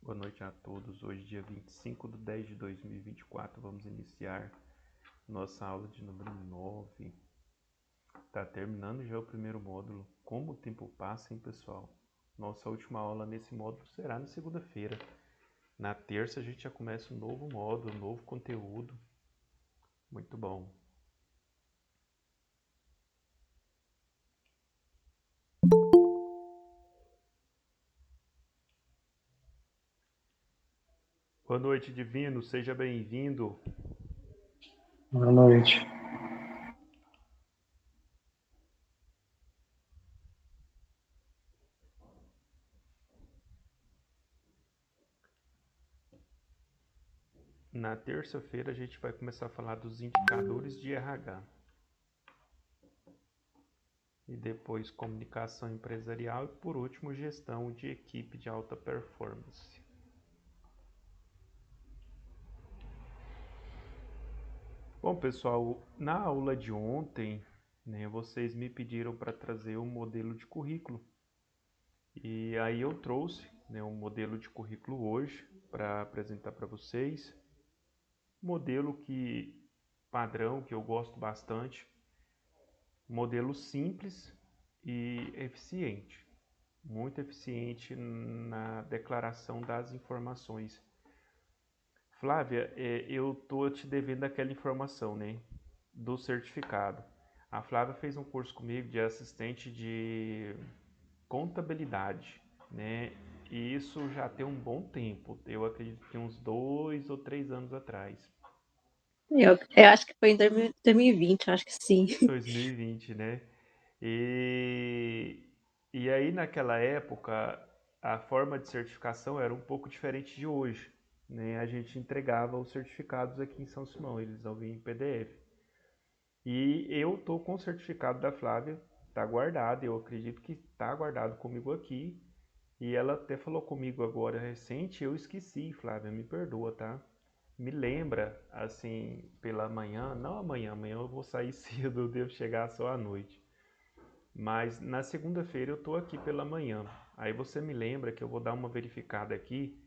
Boa noite a todos. Hoje, dia 25/10/2024, vamos iniciar nossa aula de número 9. Tá terminando já o primeiro módulo. Como o tempo passa, hein, pessoal? Nossa última aula nesse módulo será na segunda-feira. Na terça a gente já começa um novo módulo, um novo conteúdo. Muito bom. Boa noite, Divino. Seja bem-vindo. Boa noite. Na terça-feira a gente vai começar a falar dos indicadores de RH. E depois comunicação empresarial e por último gestão de equipe de alta performance. Bom, pessoal, na aula de ontem, vocês me pediram para trazer um modelo de currículo. E aí eu trouxe um modelo de currículo hoje para apresentar para vocês. Modelo padrão que eu gosto bastante. Modelo simples e eficiente. Muito eficiente na declaração das informações. Flávia, eu tô te devendo aquela informação, do certificado. A Flávia fez um curso comigo de assistente de contabilidade, E isso já tem um bom tempo. Eu acredito que uns 2 ou 3 anos atrás. Eu acho que foi em 2020, acho que sim. 2020, né? E aí naquela época a forma de certificação era um pouco diferente de hoje, A gente entregava os certificados aqui em São Simão, eles não vinham em PDF. E eu tô com o certificado da Flávia, tá guardado, eu acredito que tá guardado comigo aqui. E ela até falou comigo agora recente, eu esqueci, Flávia, me perdoa, tá? Me lembra, assim, pela manhã, não amanhã eu vou sair cedo, eu devo chegar só à noite. Mas na segunda-feira eu tô aqui pela manhã. Aí você me lembra que eu vou dar uma verificada aqui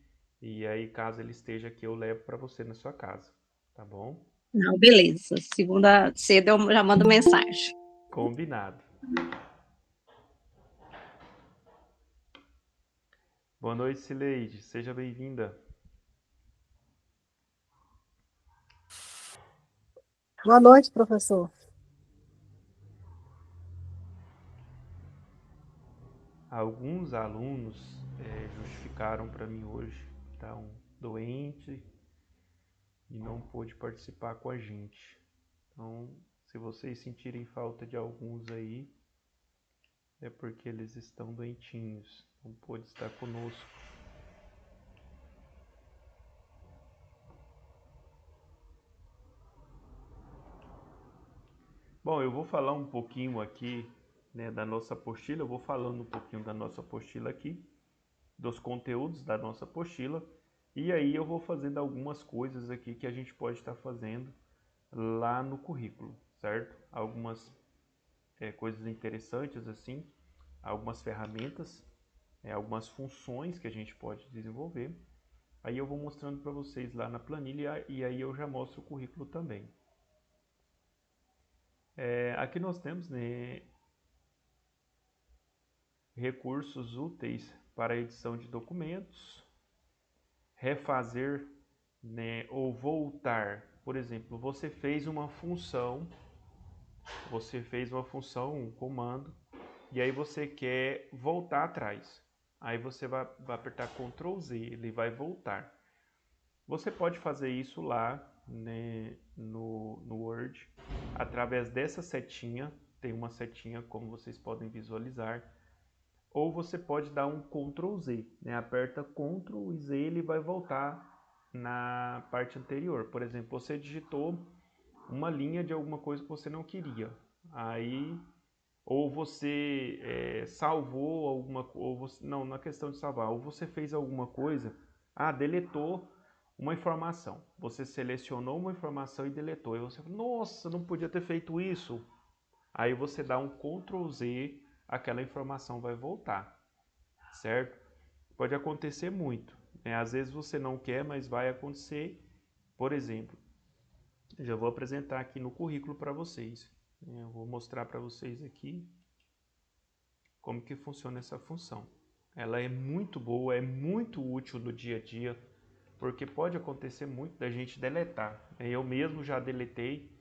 e aí caso ele esteja aqui eu levo para você na sua casa, tá bom? Não, beleza. Segunda cedo eu já mando mensagem. Combinado. Boa noite, Cileide. Seja bem-vinda. Boa noite, professor. Alguns alunos justificaram para mim hoje que estão doentes e não pôde participar com a gente. Então, se vocês sentirem falta de alguns aí, é porque eles estão doentinhos, não pôde estar conosco. Bom, eu vou falar um pouquinho aqui da nossa apostila, eu vou falando um pouquinho da nossa apostila aqui, dos conteúdos da nossa apostila, e aí eu vou fazendo algumas coisas aqui que a gente pode estar fazendo lá no currículo, certo? Algumas coisas interessantes assim, algumas ferramentas, algumas funções que a gente pode desenvolver. Aí eu vou mostrando para vocês lá na planilha e aí eu já mostro o currículo também. Aqui nós temos recursos úteis para edição de documentos, refazer ou voltar. Por exemplo, você fez uma função, um comando, e aí você quer voltar atrás. Aí você vai apertar Ctrl Z, ele vai voltar. Você pode fazer isso lá no Word, através dessa setinha, tem uma setinha como vocês podem visualizar, ou você pode dar um Ctrl Z, aperta Ctrl e Z, ele vai voltar na parte anterior. Por exemplo, você digitou uma linha de alguma coisa que você não queria, aí ou você salvou alguma coisa, não, na questão de salvar, ou você fez alguma coisa, deletou uma informação, você selecionou uma informação e deletou, e você fala, nossa, não podia ter feito isso, aí você dá um Ctrl Z, aquela informação vai voltar, certo? Pode acontecer muito, Às vezes você não quer, mas vai acontecer. Por exemplo, eu já vou apresentar aqui no currículo para vocês. Eu vou mostrar para vocês aqui como que funciona essa função. Ela é muito boa, é muito útil no dia a dia, porque pode acontecer muito da gente deletar. Eu mesmo já deletei,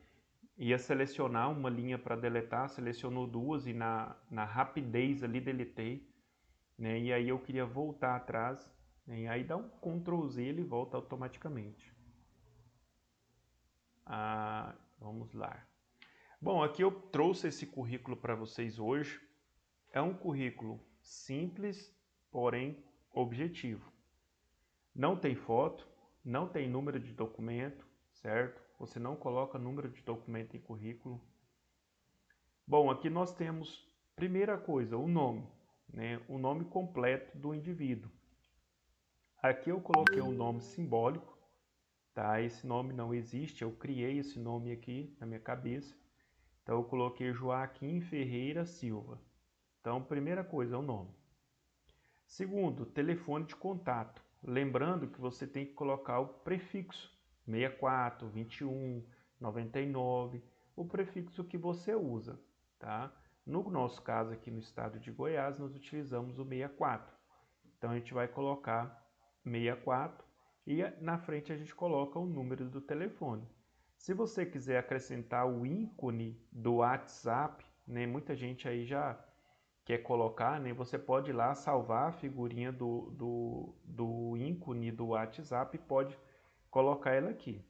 ia selecionar uma linha para deletar, selecionou duas e na rapidez ali deletei, né? E aí eu queria voltar atrás, né? E aí dá um Ctrl Z, ele volta automaticamente. Vamos lá. Bom, aqui eu trouxe esse currículo para vocês hoje. É um currículo simples, porém objetivo. Não tem foto, não tem número de documento, certo? Você não coloca número de documento em currículo. Bom, aqui nós temos, primeira coisa, o nome, né? O nome completo do indivíduo. Aqui eu coloquei um nome simbólico, tá? Esse nome não existe, eu criei esse nome aqui na minha cabeça. Então eu coloquei Joaquim Ferreira Silva. Então, primeira coisa é o nome. Segundo, telefone de contato. Lembrando que você tem que colocar o prefixo 64, 21, 99, o prefixo que você usa, tá? No nosso caso aqui no estado de Goiás, nós utilizamos o 64. Então a gente vai colocar 64 e na frente a gente coloca o número do telefone. Se você quiser acrescentar o ícone do WhatsApp, né, muita gente aí já quer colocar, né, você pode ir lá salvar a figurinha do ícone do WhatsApp e pode colocar ela aqui.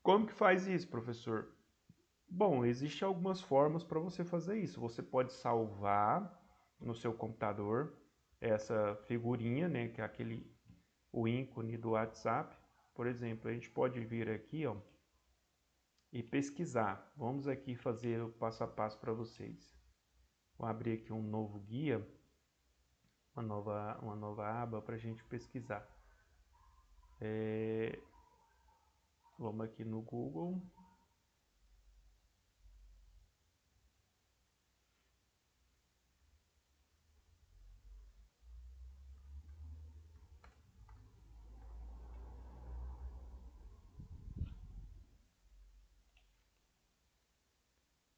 Como que faz isso, professor? Bom, existem algumas formas para você fazer isso. Você pode salvar no seu computador essa figurinha, né, que é o ícone do WhatsApp. Por exemplo, a gente pode vir aqui, ó, e pesquisar. Vamos aqui fazer o passo a passo para vocês. Vou abrir aqui um novo guia, uma nova aba para a gente pesquisar. Vamos aqui no Google.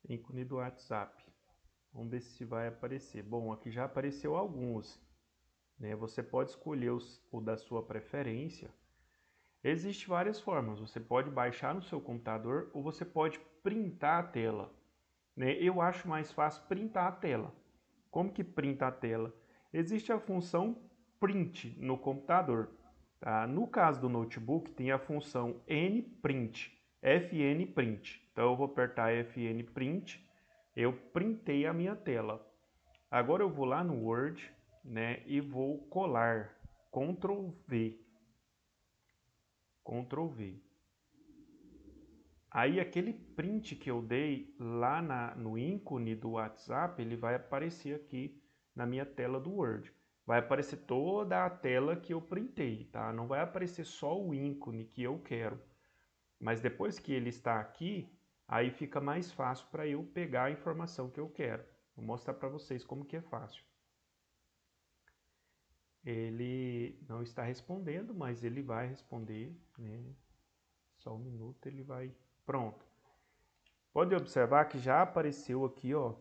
Ícone do WhatsApp. Vamos ver se vai aparecer. Bom, aqui já apareceu alguns, né? Você pode escolher o da sua preferência. Existem várias formas. Você pode baixar no seu computador ou você pode printar a tela, né? Eu acho mais fácil printar a tela. Como que printa a tela? Existe a função print no computador. Tá? No caso do notebook, tem a função nprint, fnprint. Então eu vou apertar fnprint, eu printei a minha tela. Agora eu vou lá no Word, né, e vou colar, Ctrl V. Ctrl V. Aí aquele print que eu dei lá no ícone do WhatsApp, ele vai aparecer aqui na minha tela do Word. Vai aparecer toda a tela que eu printei, tá? Não vai aparecer só o ícone que eu quero. Mas depois que ele está aqui, aí fica mais fácil para eu pegar a informação que eu quero. Vou mostrar para vocês como que é fácil. Ele não está respondendo, mas ele vai responder, né? Só um minuto, ele vai... Pronto. Pode observar que já apareceu aqui, ó,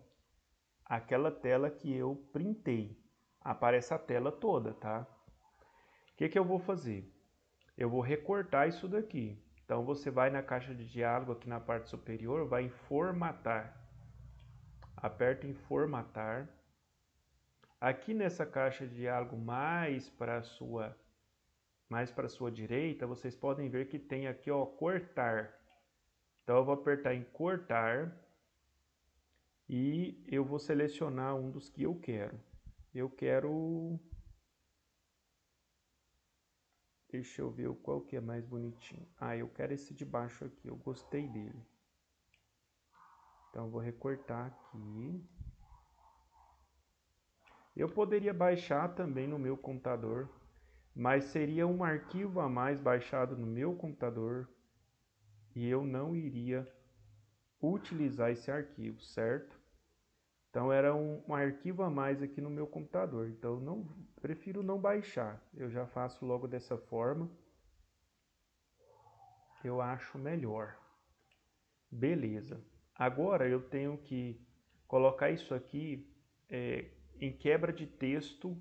aquela tela que eu printei. Aparece a tela toda, tá? O que que eu vou fazer? Eu vou recortar isso daqui. Então você vai na caixa de diálogo aqui na parte superior, vai em formatar. Aperta em formatar. Aqui nessa caixa de diálogo mais para a sua direita, vocês podem ver que tem aqui, ó, cortar. Então eu vou apertar em cortar e eu vou selecionar um dos que eu quero. Eu quero... Deixa eu ver qual que é mais bonitinho. Eu quero esse de baixo aqui, eu gostei dele. Então eu vou recortar aqui. Eu poderia baixar também no meu computador, mas seria um arquivo a mais baixado no meu computador e eu não iria utilizar esse arquivo, certo? Então era um arquivo a mais aqui no meu computador. Então não, prefiro não baixar. Eu já faço logo dessa forma. Eu acho melhor. Beleza. Agora eu tenho que colocar isso aqui em quebra de texto.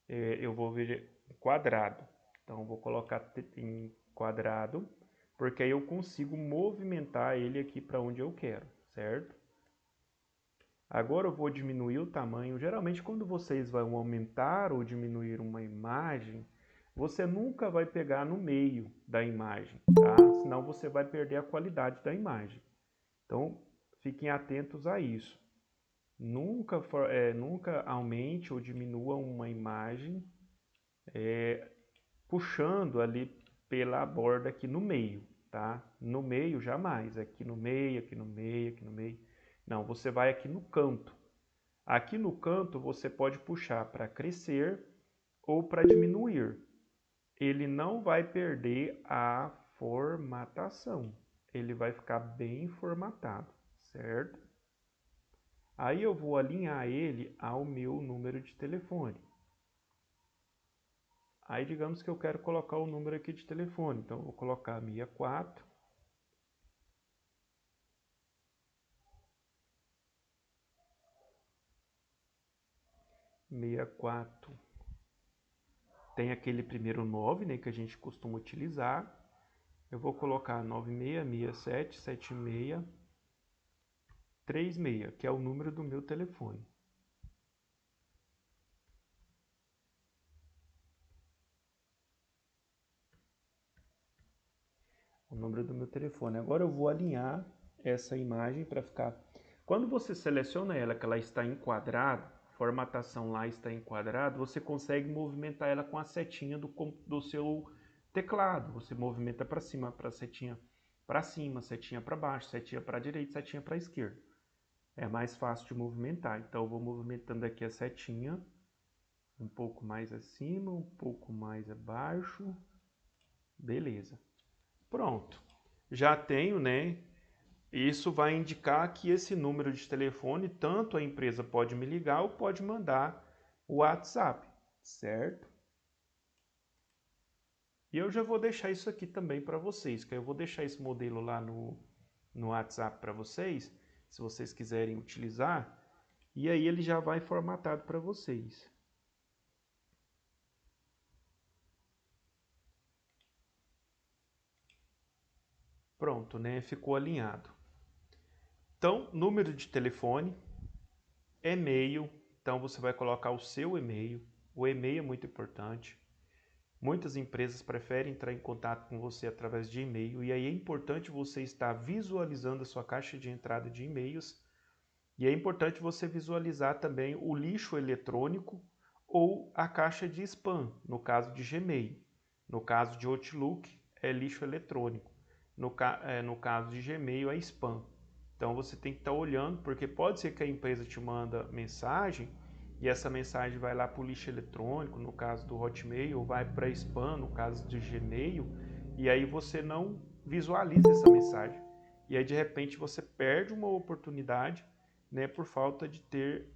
Eu vou ver quadrado. Então eu vou colocar em quadrado, porque aí eu consigo movimentar ele aqui para onde eu quero, certo? Agora eu vou diminuir o tamanho. Geralmente quando vocês vão aumentar ou diminuir uma imagem, você nunca vai pegar no meio da imagem, tá? Senão você vai perder a qualidade da imagem. Então fiquem atentos a isso. Nunca aumente ou diminua uma imagem puxando ali pela borda aqui no meio, tá? No meio jamais, aqui no meio, aqui no meio, aqui no meio. Não, você vai aqui no canto. Aqui no canto você pode puxar para crescer ou para diminuir. Ele não vai perder a formatação. Ele vai ficar bem formatado, certo? Aí eu vou alinhar ele ao meu número de telefone. Aí digamos que eu quero colocar o número aqui de telefone. Então eu vou colocar 64. Tem aquele primeiro 9, né, que a gente costuma utilizar. Eu vou colocar 96677636, que é o número do meu telefone. O número do meu telefone. Agora eu vou alinhar essa imagem para ficar... Quando você seleciona ela, que ela está em quadrado, formatação lá está em quadrado, você consegue movimentar ela com a setinha do seu teclado. Você movimenta para cima, para setinha para cima, setinha para baixo, setinha para direita, setinha para esquerda. É mais fácil de movimentar. Então eu vou movimentando aqui a setinha, um pouco mais acima, um pouco mais abaixo. Beleza. Pronto. Já tenho, né? Isso vai indicar que esse número de telefone, tanto a empresa pode me ligar ou pode mandar o WhatsApp, certo? E eu já vou deixar isso aqui também para vocês, que eu vou deixar esse modelo lá no WhatsApp para vocês, se vocês quiserem utilizar, e aí ele já vai formatado para vocês. Pronto, né? Ficou alinhado. Então, número de telefone, e-mail, então você vai colocar o seu e-mail. O e-mail é muito importante. Muitas empresas preferem entrar em contato com você através de e-mail, e aí é importante você estar visualizando a sua caixa de entrada de e-mails, e é importante você visualizar também o lixo eletrônico ou a caixa de spam, no caso de Gmail. No caso de Outlook, é lixo eletrônico. No caso de Gmail, é spam. Então você tem que estar olhando, porque pode ser que a empresa te manda mensagem e essa mensagem vai lá para o lixo eletrônico, no caso do Hotmail, ou vai para spam, no caso do Gmail, e aí você não visualiza essa mensagem. E aí de repente você perde uma oportunidade, né, por falta de ter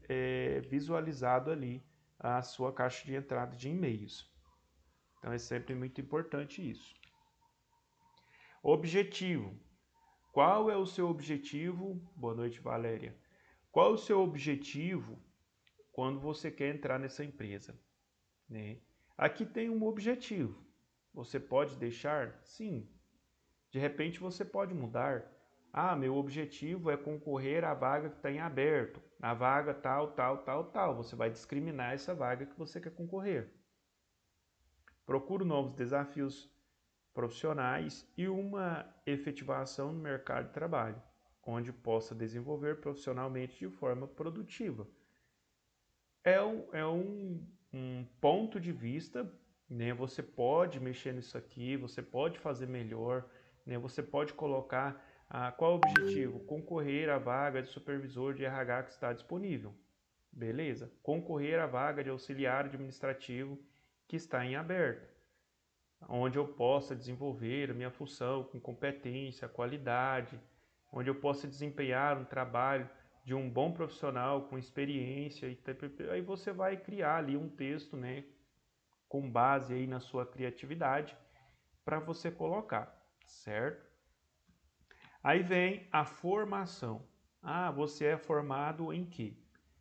visualizado ali a sua caixa de entrada de e-mails. Então é sempre muito importante isso. Objetivo. Qual é o seu objetivo? Boa noite, Valéria. Qual é o seu objetivo quando você quer entrar nessa empresa, né? Aqui tem um objetivo. Você pode deixar? Sim. De repente você pode mudar. Ah, meu objetivo é concorrer à vaga que está em aberto. A vaga tal, tal, tal, tal. Você vai discriminar essa vaga que você quer concorrer. Procuro novos desafios profissionais e uma efetivação no mercado de trabalho, onde possa desenvolver profissionalmente de forma produtiva. É um ponto de vista, né? Você pode mexer nisso aqui, você pode fazer melhor, né? Você pode colocar qual é o objetivo? Concorrer à vaga de supervisor de RH que está disponível. Beleza? Concorrer à vaga de auxiliar administrativo que está em aberto, onde eu possa desenvolver a minha função com competência, qualidade, onde eu possa desempenhar um trabalho de um bom profissional com experiência, aí você vai criar ali um texto, né, com base aí na sua criatividade para você colocar, certo? Aí vem a formação. Ah, você é formado em quê?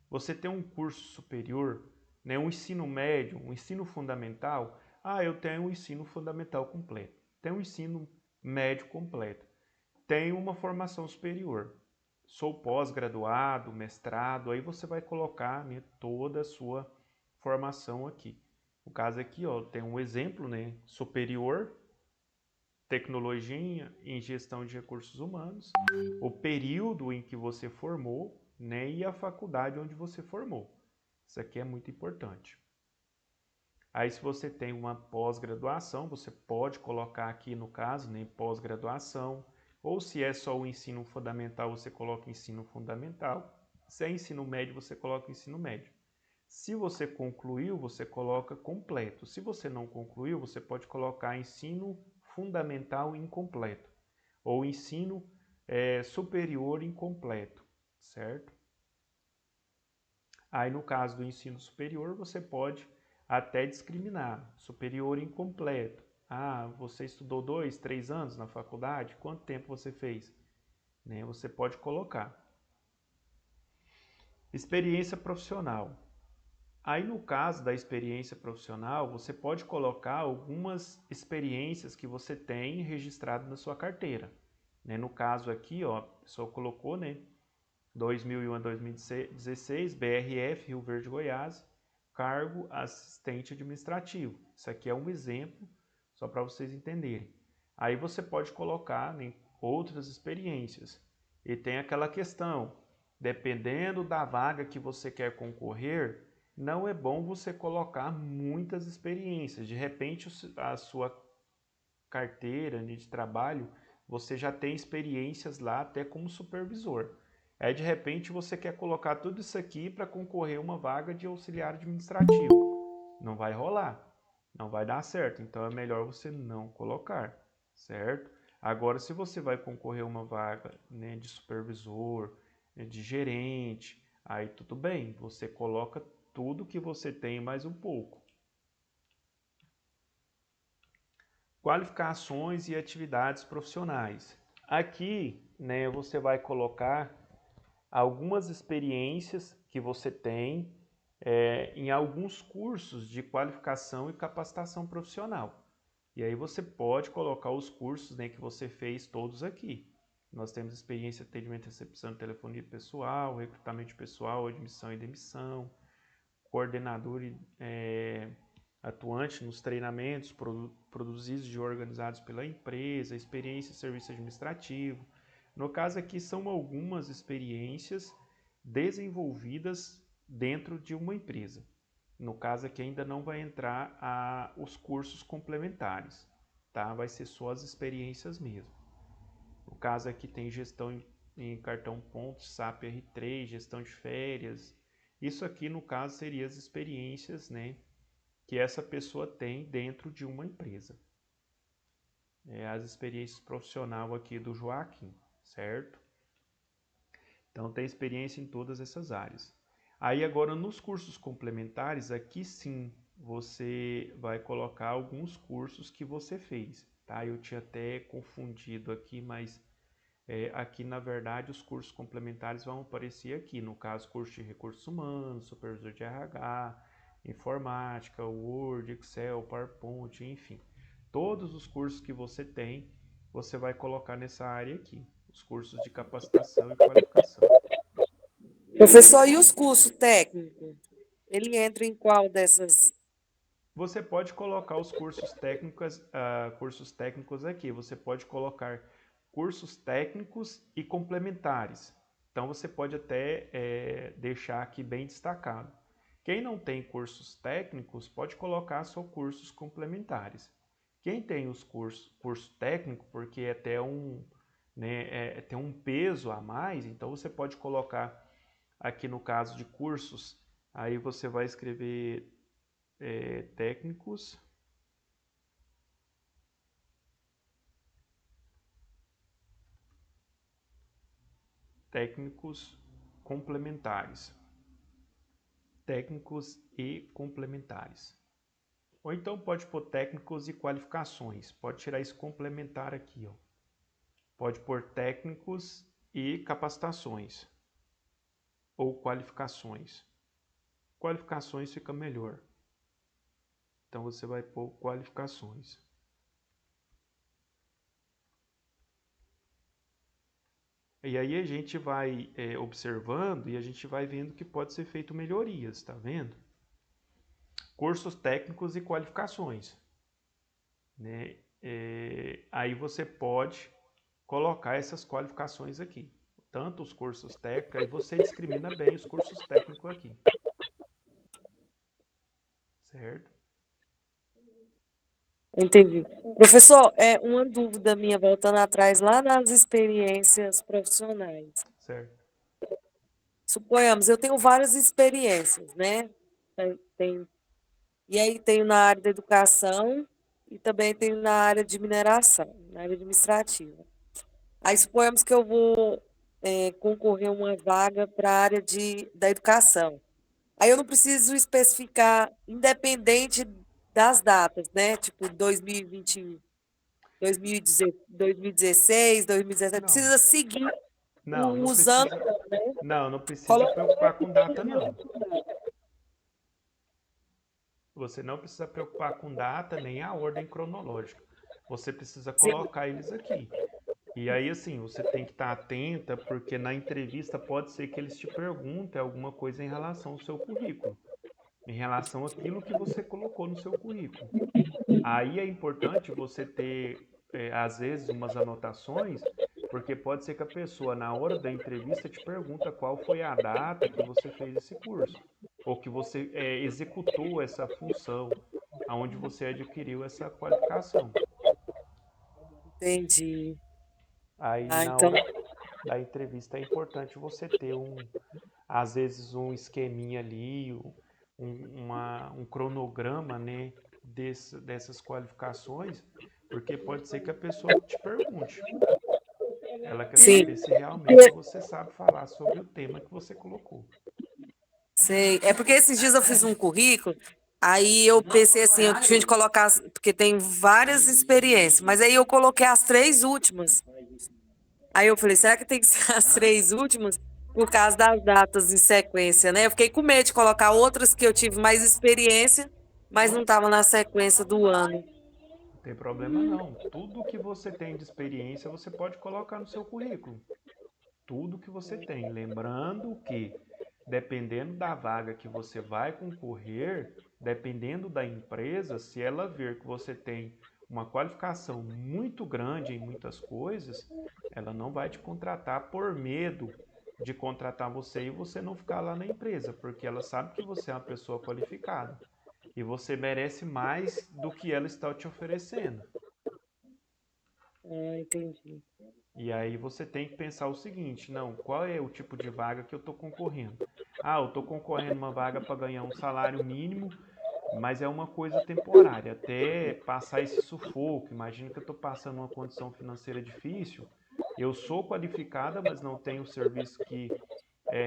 Você tem um curso superior, né, um ensino médio, um ensino fundamental? Ah, eu tenho um ensino fundamental completo. Tenho um ensino médio completo. Tenho uma formação superior. Sou pós-graduado, mestrado, aí você vai colocar, né, toda a sua formação aqui. No caso aqui, ó, tem um exemplo, né, superior, tecnologia em gestão de recursos humanos, o período em que você formou, né, e a faculdade onde você formou. Isso aqui é muito importante. Aí se você tem uma pós-graduação, você pode colocar aqui no caso, né, pós-graduação, ou se é só o ensino fundamental, você coloca ensino fundamental. Se é ensino médio, você coloca ensino médio. Se você concluiu, você coloca completo. Se você não concluiu, você pode colocar ensino fundamental incompleto ou ensino superior incompleto, certo? Aí no caso do ensino superior, você pode até discriminar, superior incompleto. Ah, você estudou 2, 3 anos na faculdade? Quanto tempo você fez? Né? Você pode colocar. Experiência profissional. Aí no caso da experiência profissional, você pode colocar algumas experiências que você tem registrado na sua carteira. Né? No caso aqui, ó, a pessoa colocou, né, 2001 a 2016, BRF, Rio Verde, Goiás, cargo assistente administrativo. Isso aqui é um exemplo, só para vocês entenderem. Aí você pode colocar, né, outras experiências. E tem aquela questão, dependendo da vaga que você quer concorrer, não é bom você colocar muitas experiências. De repente, a sua carteira de trabalho, você já tem experiências lá até como supervisor. Aí, de repente, você quer colocar tudo isso aqui para concorrer a uma vaga de auxiliar administrativo. Não vai rolar, não vai dar certo. Então, é melhor você não colocar, certo? Agora, se você vai concorrer a uma vaga, né, de supervisor, né, de gerente, aí tudo bem, você coloca tudo que você tem mais um pouco. Qualificações e atividades profissionais. Aqui, né, você vai colocar algumas experiências que você tem em alguns cursos de qualificação e capacitação profissional. E aí você pode colocar os cursos, né, que você fez todos aqui. Nós temos experiência em atendimento e recepção de telefonia pessoal, recrutamento de pessoal, admissão e demissão, coordenador atuante nos treinamentos produzidos e organizados pela empresa, experiência em serviço administrativo. No caso aqui são algumas experiências desenvolvidas dentro de uma empresa. No caso aqui ainda não vai entrar os cursos complementares, tá? Vai ser só as experiências mesmo. No caso aqui tem gestão em cartão pontos, SAP R3, gestão de férias. Isso aqui no caso seria as experiências, né, que essa pessoa tem dentro de uma empresa. As experiências profissionais aqui do Joaquim, certo? Então tem experiência em todas essas áreas. Aí agora nos cursos complementares, aqui sim você vai colocar alguns cursos que você fez, tá? Eu tinha até confundido aqui, mas aqui na verdade os cursos complementares vão aparecer aqui, no caso curso de recursos humanos, supervisor de RH, informática, Word, Excel, PowerPoint, enfim. Todos os cursos que você tem, você vai colocar nessa área aqui, os cursos de capacitação e qualificação. Professor, e os cursos técnicos? Ele entra em qual dessas? Você pode colocar os cursos técnicos aqui. Você pode colocar cursos técnicos e complementares. Então você pode até deixar aqui bem destacado. Quem não tem cursos técnicos pode colocar só cursos complementares. Quem tem os curso técnico, porque tem um peso a mais, então você pode colocar aqui no caso de cursos, aí você vai escrever técnicos complementares. Técnicos e complementares. Ou então pode pôr técnicos e qualificações. Pode tirar esse complementar aqui, ó. Pode pôr técnicos e capacitações. Ou qualificações. Qualificações fica melhor. Então você vai pôr qualificações. E aí a gente vai observando e a gente vai vendo que pode ser feito melhorias, tá vendo? Cursos técnicos e qualificações, né? Aí você pode colocar essas qualificações aqui. Tanto os cursos técnicos, aí você discrimina bem os cursos técnicos aqui. Certo? Entendi. Professor, uma dúvida minha, voltando atrás, lá nas experiências profissionais. Certo. Suponhamos, eu tenho várias experiências, né? E aí tenho na área da educação e também tenho na área de mineração, na área administrativa. Aí suponhamos que eu vou concorrer a uma vaga para a área da educação. Aí eu não preciso especificar, independente das datas, né? Tipo 2020, 2016, 2017, Não. precisa seguir Não os anos, precisa. né? Não precisa preocupar com data, não. Você não precisa preocupar com data nem a ordem cronológica. Você precisa colocar eles aqui. E aí, assim, você tem que estar atenta, porque na entrevista pode ser que eles te perguntem alguma coisa em relação ao seu currículo, em relação àquilo que você colocou no seu currículo. Aí é importante você ter, às vezes, umas anotações, porque pode ser que a pessoa, na hora da entrevista, te pergunta qual foi a data que você fez esse curso, ou que você executou essa função, aonde você adquiriu essa qualificação. Entendi. Aí, na Então, hora da entrevista, é importante você ter, às vezes, um esqueminha ali, um cronograma, né, dessas qualificações, porque pode ser que a pessoa te pergunte. Ela quer sim, saber se realmente você sabe falar sobre o tema que você colocou. sei. É porque esses dias eu fiz um currículo, aí eu pensei assim, eu tinha de colocar, porque tem várias experiências, mas aí eu coloquei as 3 últimas. Aí eu falei, será que tem que ser as 3 últimas? Por causa das datas em sequência, né? Eu fiquei com medo de colocar outras que eu tive mais experiência, mas não estavam na sequência do ano. Não tem problema não. Tudo que você tem de experiência, você pode colocar no seu currículo. Tudo que você tem. Lembrando que, dependendo da vaga que você vai concorrer, dependendo da empresa, se ela ver que você tem uma qualificação muito grande em muitas coisas, ela não vai te contratar por medo de contratar você e você não ficar lá na empresa, porque ela sabe que você é uma pessoa qualificada e você merece mais do que ela está te oferecendo. Ah, entendi. E aí você tem que pensar o seguinte, não, qual é o tipo de vaga que eu estou concorrendo? Ah, eu estou concorrendo uma vaga para ganhar um salário mínimo, mas é uma coisa temporária, até passar esse sufoco. Imagina que eu estou passando uma condição financeira difícil, eu sou qualificada, mas não tenho o serviço que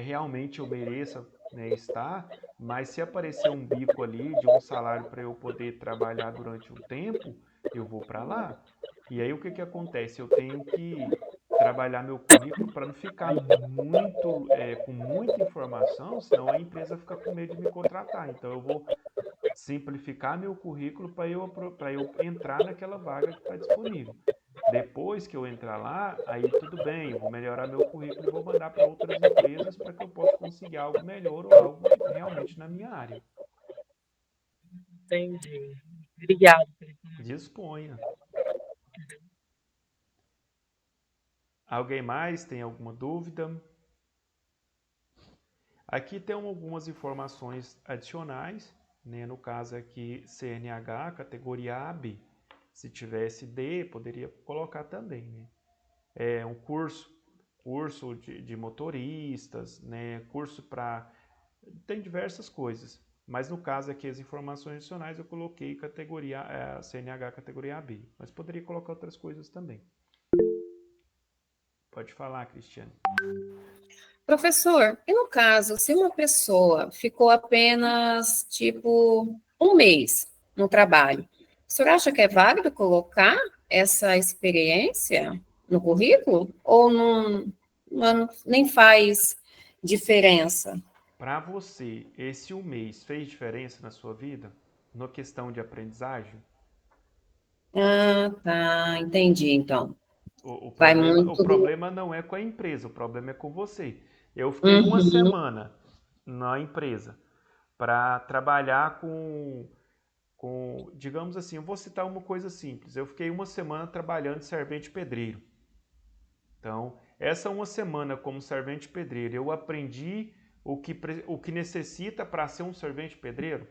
realmente eu mereça, né, estar, mas se aparecer um bico ali de um salário para eu poder trabalhar durante um tempo, eu vou para lá. E aí o que acontece? Eu tenho que trabalhar meu currículo para não ficar com muita informação, senão a empresa fica com medo de me contratar. Então eu vou simplificar meu currículo para eu entrar naquela vaga que está disponível. Depois que eu entrar lá, aí tudo bem, eu vou melhorar meu currículo e vou mandar para outras empresas para que eu possa conseguir algo melhor ou algo realmente na minha área. Entendi. Obrigada. Disponha. Alguém mais tem alguma dúvida? Aqui tem algumas informações adicionais, né? No caso aqui CNH, categoria AB. Se tivesse D, poderia colocar também, né? É um curso de motoristas, né? Curso para... Tem diversas coisas. Mas no caso aqui, as informações adicionais, eu coloquei categoria CNH categoria AB. Mas poderia colocar outras coisas também. Pode falar, Cristiane. Professor, e no caso, se uma pessoa ficou apenas, tipo, um mês no trabalho, o senhor acha que é válido colocar essa experiência no currículo? Ou nem faz diferença? Para você, esse um mês fez diferença na sua vida? Na questão de aprendizagem? Ah, tá, entendi, então. O, o Vai problema, o muito do... problema não é com a empresa, o problema é com você. Eu fiquei uma Uhum, semana na empresa para trabalhar digamos assim, eu vou citar uma coisa simples. Eu fiquei uma semana trabalhando de servente pedreiro. Então, essa uma semana como servente pedreiro, eu aprendi o que necessita para ser um servente pedreiro.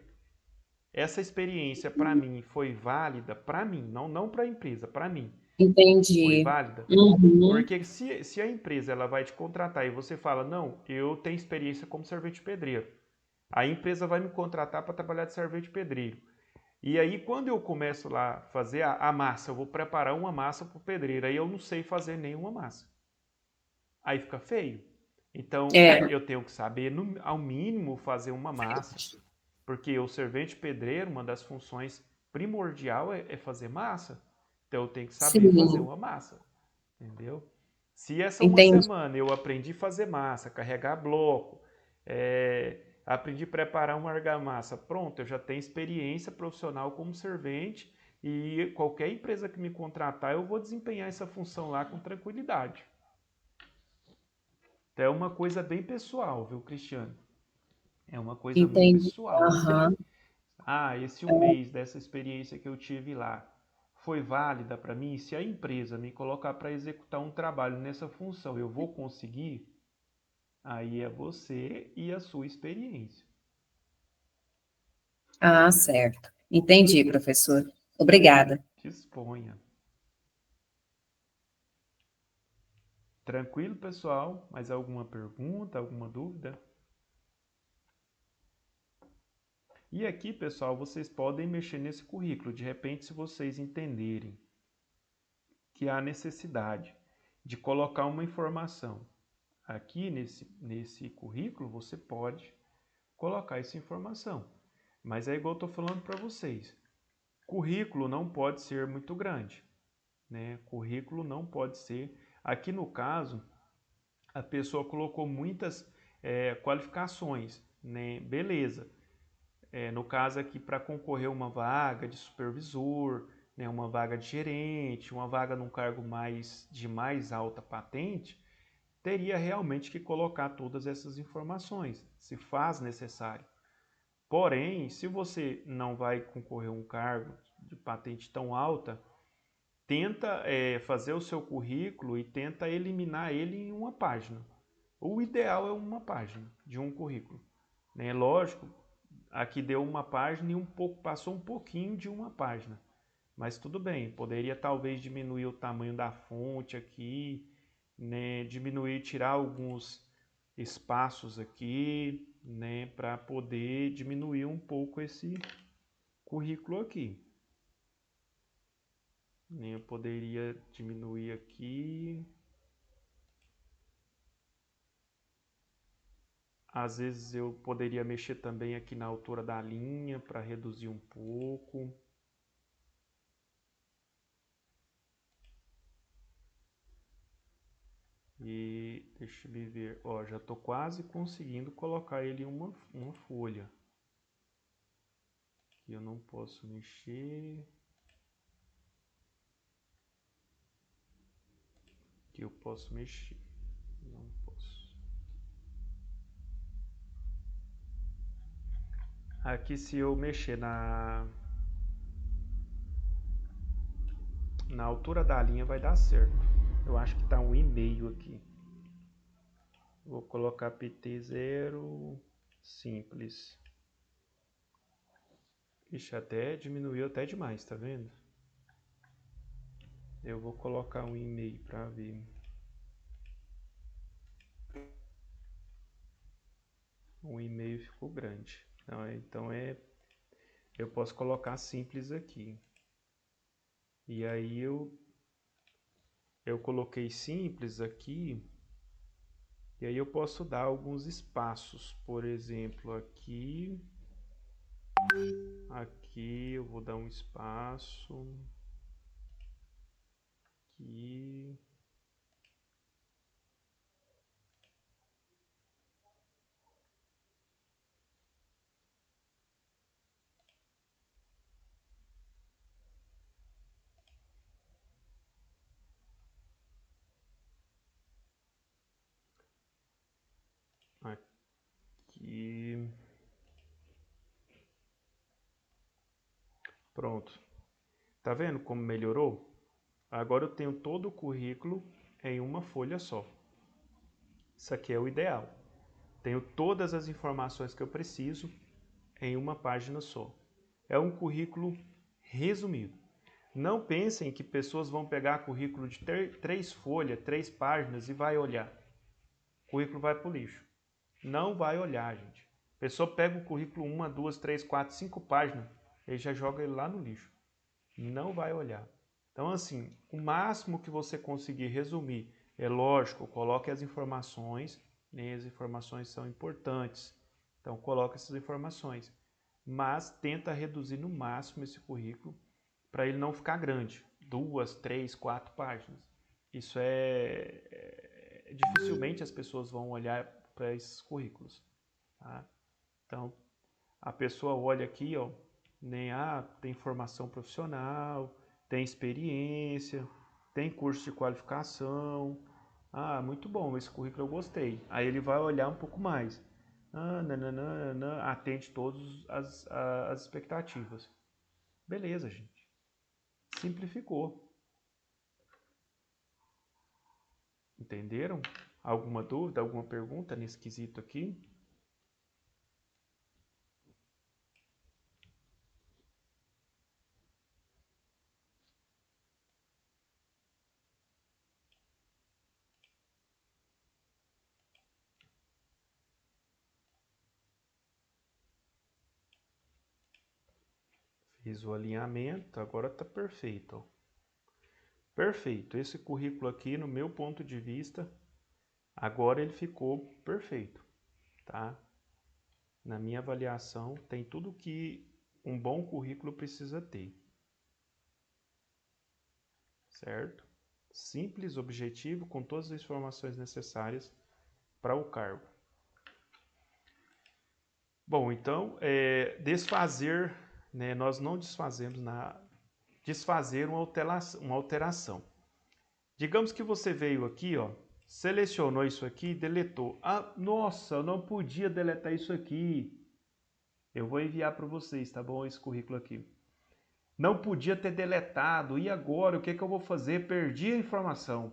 Essa experiência para mim foi válida, para mim, não para a empresa, para mim. Foi entendi. válida? Uhum, Porque se a empresa ela vai te contratar e você fala, não, eu tenho experiência como servente pedreiro. A empresa vai me contratar para trabalhar de servente pedreiro. E aí, quando eu começo lá a fazer a massa, eu vou preparar uma massa para o pedreiro, aí eu não sei fazer nenhuma massa. Aí fica feio. Então, é, eu tenho que saber, ao mínimo, fazer uma massa. Porque o servente pedreiro, uma das funções primordial é fazer massa. Então, eu tenho que saber fazer sim, uma massa. Entendeu? Se essa uma entendi. semana eu aprendi a fazer massa, carregar bloco, aprendi a preparar uma argamassa, pronto, eu já tenho experiência profissional como servente e qualquer empresa que me contratar, eu vou desempenhar essa função lá com tranquilidade. Então é uma coisa bem pessoal, viu, Cristiano? É uma coisa muito Entendi. pessoal, assim. Aham. Ah, esse um mês dessa experiência que eu tive lá foi válida para mim? Se a empresa me colocar para executar um trabalho nessa função, eu vou conseguir? Aí é você e a sua experiência. Ah, certo. Entendi, professor. Obrigada. Disponha. Tranquilo, pessoal? Mais alguma pergunta, alguma dúvida? E aqui, pessoal, vocês podem mexer nesse currículo. De repente, se vocês entenderem que há necessidade de colocar uma informação aqui nesse currículo, você pode colocar essa informação. Mas é igual eu estou falando para vocês. Currículo não pode ser muito grande, né? Currículo não pode ser. Aqui no caso, a pessoa colocou muitas qualificações, né? Beleza. No caso aqui, para concorrer uma vaga de supervisor, né? Uma vaga de gerente, uma vaga num cargo de mais alta patente, teria realmente que colocar todas essas informações, se faz necessário. Porém, se você não vai concorrer a um cargo de patente tão alta, tenta fazer o seu currículo e tenta eliminar ele em uma página. O ideal é uma página de um currículo, né? Lógico, aqui deu uma página e passou um pouquinho de uma página. Mas tudo bem, poderia talvez diminuir o tamanho da fonte aqui, né? Diminuir, tirar alguns espaços aqui, né? Para poder diminuir um pouco esse currículo aqui. Eu poderia diminuir aqui. Às vezes eu poderia mexer também aqui na altura da linha para reduzir um pouco. E deixa eu ver, ó, já estou quase conseguindo colocar ele em uma folha. Aqui eu não posso mexer. Aqui eu posso mexer. Não posso. Aqui se eu mexer na altura da linha vai dar certo. Eu acho que está 1,5 aqui. Vou colocar PT0 simples. Ixi, até diminuiu até demais, tá vendo? Eu vou colocar 1,5 para ver. 1,5 ficou grande. Então eu posso colocar simples aqui. E aí eu coloquei simples aqui. E aí eu posso dar alguns espaços, por exemplo, aqui eu vou dar um espaço, aqui, aqui, pronto. Tá vendo como melhorou? Agora eu tenho todo o currículo em uma folha só. Isso aqui é o ideal. Tenho todas as informações que eu preciso em uma página só. É um currículo resumido. Não pensem que pessoas vão pegar currículo de 3 folhas, 3 páginas e vai olhar. O currículo vai para o lixo. Não vai olhar, gente. A pessoa pega o currículo 1, 2, 3, 4, 5 páginas, ele já joga ele lá no lixo. Não vai olhar. Então, assim, o máximo que você conseguir resumir, é lógico, coloque as informações, né? As informações são importantes, então coloque essas informações, mas tenta reduzir no máximo esse currículo para ele não ficar grande, 2, 3, 4 páginas. Isso dificilmente as pessoas vão olhar para esses currículos, tá? Então, a pessoa olha aqui, ó, né, tem formação profissional, tem experiência, tem curso de qualificação. Muito bom, esse currículo eu gostei. Aí ele vai olhar um pouco mais. Nananana, atende todas as expectativas. Beleza, gente. Simplificou. Entenderam? Alguma dúvida, alguma pergunta nesse quesito aqui? Fiz o alinhamento, agora está perfeito. Ó. Perfeito. Esse currículo aqui, no meu ponto de vista, agora ele ficou perfeito, tá? Na minha avaliação, tem tudo que um bom currículo precisa ter. Certo? Simples, objetivo, com todas as informações necessárias para o cargo. Bom, então, desfazer, né, nós não desfazemos desfazer uma alteração. Digamos que você veio aqui, ó, selecionou isso aqui e deletou. Nossa, eu não podia deletar isso aqui. Eu vou enviar para vocês, tá bom? Esse currículo aqui. Não podia ter deletado. E agora? O que eu vou fazer? Perdi a informação.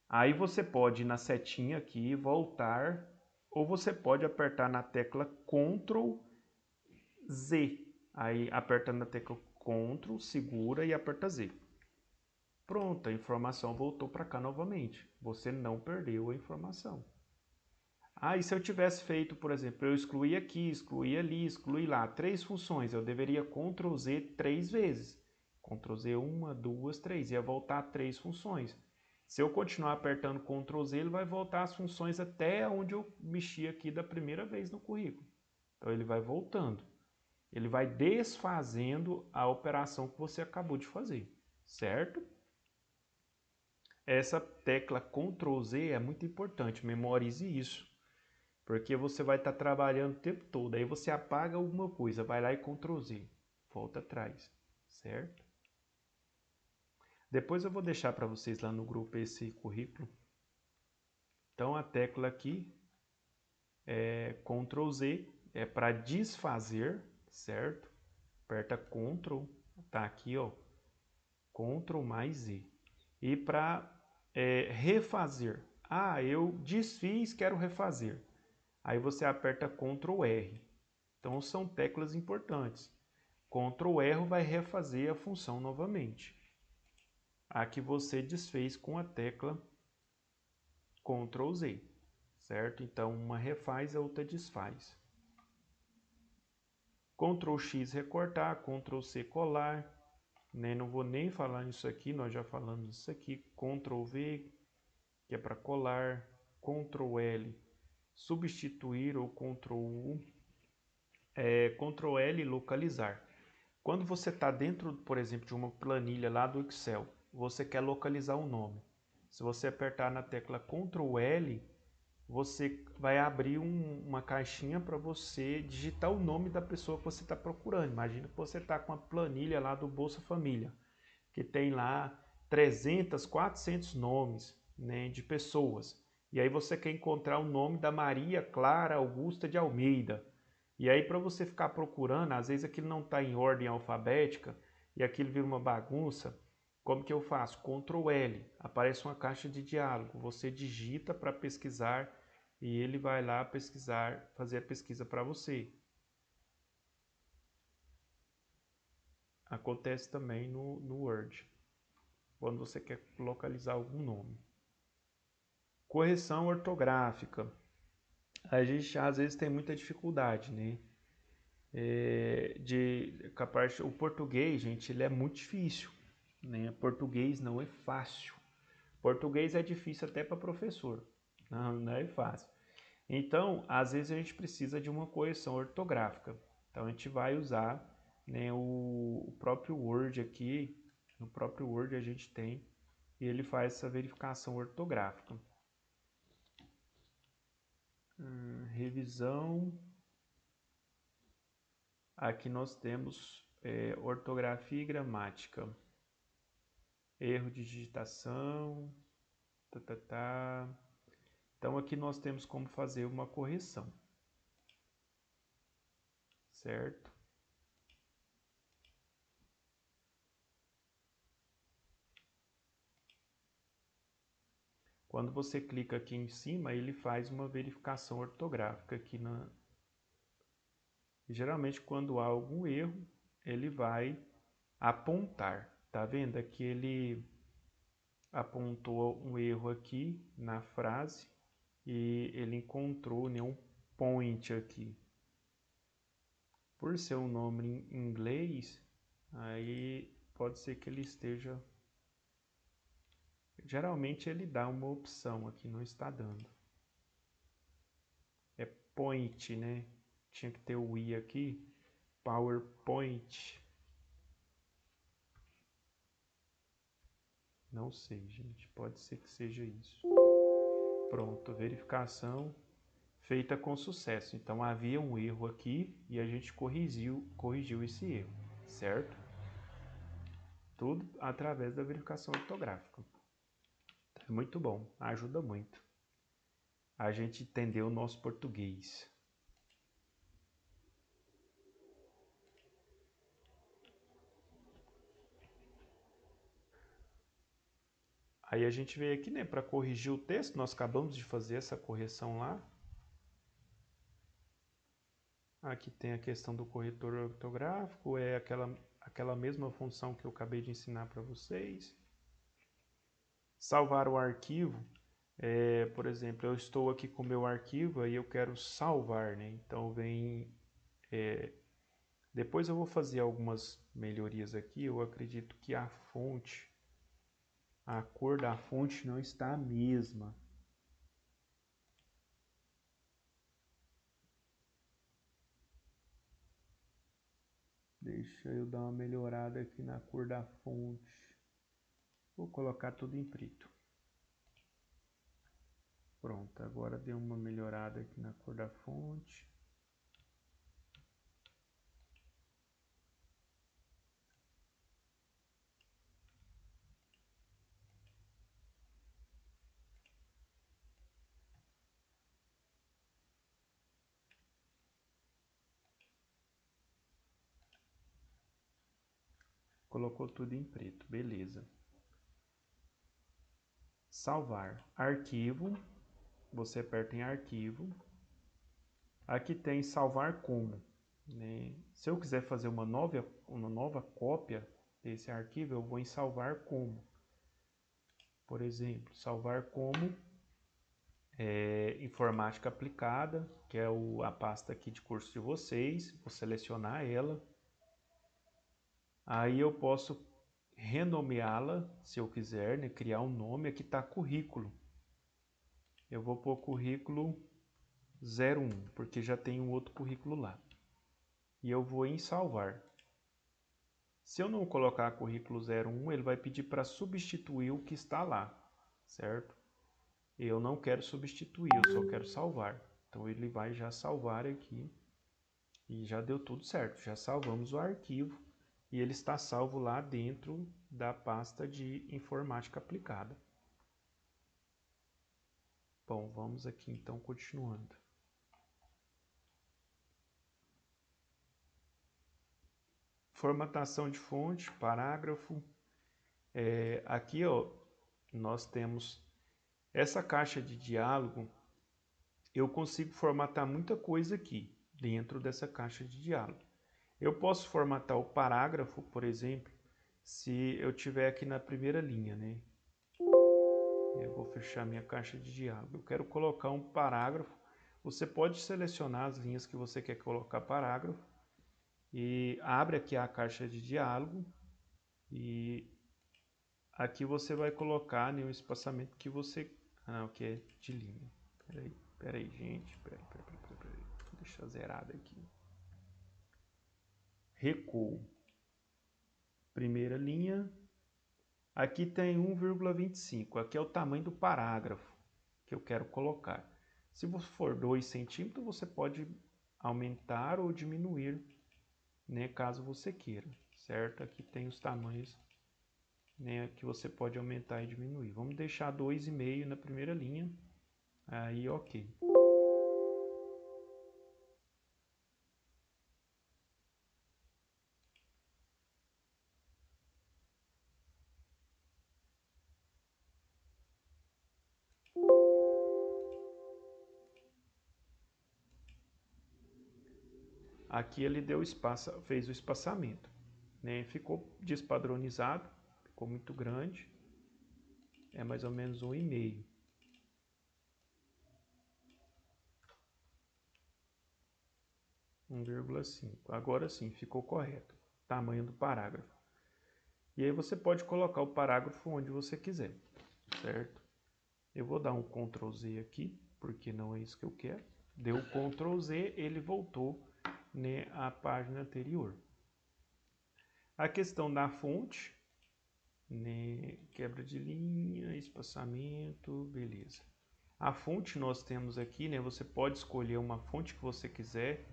Aí você pode ir na setinha aqui, voltar, ou você pode apertar na tecla Ctrl Z. Aí apertando na tecla Ctrl, segura e aperta Z. Pronto, a informação voltou para cá novamente. Você não perdeu a informação. E se eu tivesse feito, por exemplo, eu excluí aqui, excluí ali, excluí lá, 3 funções, eu deveria Ctrl Z 3 vezes. Ctrl Z 1, 2, 3, ia voltar 3 funções. Se eu continuar apertando Ctrl Z, ele vai voltar as funções até onde eu mexi aqui da primeira vez no currículo. Então ele vai voltando. Ele vai desfazendo a operação que você acabou de fazer, certo? Essa tecla Ctrl Z é muito importante, memorize isso. Porque você vai estar trabalhando o tempo todo. Aí você apaga alguma coisa, vai lá e Ctrl Z. Volta atrás, certo? Depois eu vou deixar para vocês lá no grupo esse currículo. Então a tecla aqui é Ctrl Z, é para desfazer, certo? Aperta Ctrl, tá aqui, ó. Ctrl mais Z. E para refazer. Eu desfiz, quero refazer. Aí você aperta Ctrl R. Então são teclas importantes. Ctrl R vai refazer a função novamente. A que você desfez com a tecla Ctrl Z. Certo? Então uma refaz, a outra desfaz. Ctrl X recortar, Ctrl C colar. Né? Não vou nem falar nisso aqui, nós já falamos isso aqui. Ctrl V, que é para colar. Ctrl L, substituir ou Ctrl U, Ctrl L, localizar. Quando você está dentro, por exemplo, de uma planilha lá do Excel, você quer localizar o nome. Se você apertar na tecla Ctrl L, você vai abrir uma caixinha para você digitar o nome da pessoa que você está procurando. Imagina que você está com a planilha lá do Bolsa Família, que tem lá 300, 400 nomes, né, de pessoas. E aí você quer encontrar o nome da Maria Clara Augusta de Almeida. E aí para você ficar procurando, às vezes aquilo não está em ordem alfabética e aquilo vira uma bagunça. Como que eu faço? Ctrl L, aparece uma caixa de diálogo, você digita para pesquisar e ele vai lá pesquisar, fazer a pesquisa para você. Acontece também no Word, quando você quer localizar algum nome. Correção ortográfica. A gente às vezes tem muita dificuldade, né? O português, gente, ele é muito difícil, né? Português não é fácil. Português é difícil até para professor, não é fácil. Então, às vezes a gente precisa de uma correção ortográfica. Então a gente vai usar, né, o próprio Word aqui. No próprio Word a gente tem e ele faz essa verificação ortográfica. Revisão. Aqui nós temos ortografia e gramática. Erro de digitação. Então aqui nós temos como fazer uma correção. Certo? Quando você clica aqui em cima, ele faz uma verificação ortográfica aqui na... Geralmente quando há algum erro, ele vai apontar. Tá vendo? Aqui ele apontou um erro aqui na frase e ele encontrou, né, um point aqui. Por ser um nome em inglês, aí pode ser que ele esteja... Geralmente ele dá uma opção, aqui não está dando. É point, né? Tinha que ter o i aqui. PowerPoint. Não sei, gente. Pode ser que seja isso. Pronto, verificação feita com sucesso. Então havia um erro aqui e a gente corrigiu esse erro, certo? Tudo através da verificação ortográfica. É muito bom, ajuda muito a gente entender o nosso português. Aí a gente veio aqui, né, para corrigir o texto. Nós acabamos de fazer essa correção lá. Aqui tem a questão do corretor ortográfico, é aquela mesma função que eu acabei de ensinar para vocês. Salvar o arquivo, por exemplo, eu estou aqui com o meu arquivo e eu quero salvar, né? Então vem... depois eu vou fazer algumas melhorias aqui. Eu acredito que a fonte, a cor da fonte não está a mesma. Deixa eu dar uma melhorada aqui na cor da fonte. Vou colocar tudo em preto. Pronto, agora deu uma melhorada aqui na cor da fonte. Colocou tudo em preto, beleza. Salvar arquivo, você aperta em arquivo. Aqui tem salvar como, né? Se eu quiser fazer uma nova cópia desse arquivo, eu vou em salvar como. Por exemplo, salvar como informática aplicada, que é a pasta aqui de curso de vocês. Vou selecionar ela. Aí eu posso renomeá-la, se eu quiser, né? Criar um nome. Aqui está currículo. eu vou pôr currículo 01, porque já tem um outro currículo lá. E eu vou em salvar. Se eu não colocar currículo 01, ele vai pedir para substituir o que está lá, certo? Eu não quero substituir, eu só quero salvar. Então ele vai já salvar aqui e já deu tudo certo. Já salvamos o arquivo e ele está salvo lá dentro da pasta de informática aplicada. Bom, vamos aqui então continuando. Formatação de fonte, parágrafo. Aqui ó, nós temos essa caixa de diálogo. Eu consigo formatar muita coisa aqui dentro dessa caixa de diálogo. Eu posso formatar o parágrafo, por exemplo, se eu tiver aqui na primeira linha, né? Eu vou fechar minha caixa de diálogo. Eu quero colocar um parágrafo. Você pode selecionar as linhas que você quer colocar parágrafo e abre aqui a caixa de diálogo e aqui você vai colocar, né, o espaçamento que você... o que é de linha. Peraí, gente. Peraí. Vou deixar zerado aqui. Recuo. Primeira linha. Aqui tem 1,25. Aqui é o tamanho do parágrafo que eu quero colocar. Se for 2 centímetros, você pode aumentar ou diminuir, né, caso você queira, certo? Aqui tem os tamanhos, né, que você pode aumentar e diminuir. Vamos deixar 2,5 na primeira linha. Aí, ok. Aqui ele deu espaço, fez o espaçamento, né? Ficou despadronizado, ficou muito grande. É mais ou menos 1,5. 1,5. Agora sim, ficou correto. Tamanho do parágrafo. E aí você pode colocar o parágrafo onde você quiser, certo? Eu vou dar um Ctrl Z aqui, porque não é isso que eu quero. Deu Ctrl Z, ele voltou, né, à página anterior. A questão da fonte, né, quebra de linha, espaçamento, beleza. A fonte nós temos aqui, né, você pode escolher uma fonte que você quiser,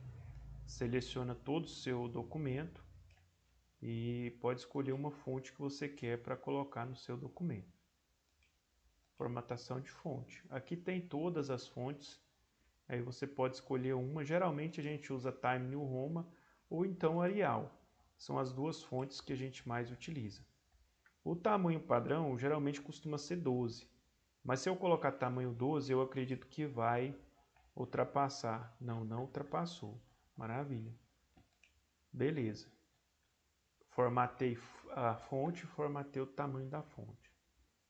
seleciona todo o seu documento e pode escolher uma fonte que você quer para colocar no seu documento. Formatação de fonte. Aqui tem todas as fontes, aí você pode escolher uma. Geralmente a gente usa Time New Roman ou então Arial. São as duas fontes que a gente mais utiliza. O tamanho padrão geralmente costuma ser 12, mas se eu colocar tamanho 12, eu acredito que vai ultrapassar. Não ultrapassou. Maravilha. Beleza. Formatei a fonte, formatei o tamanho da fonte.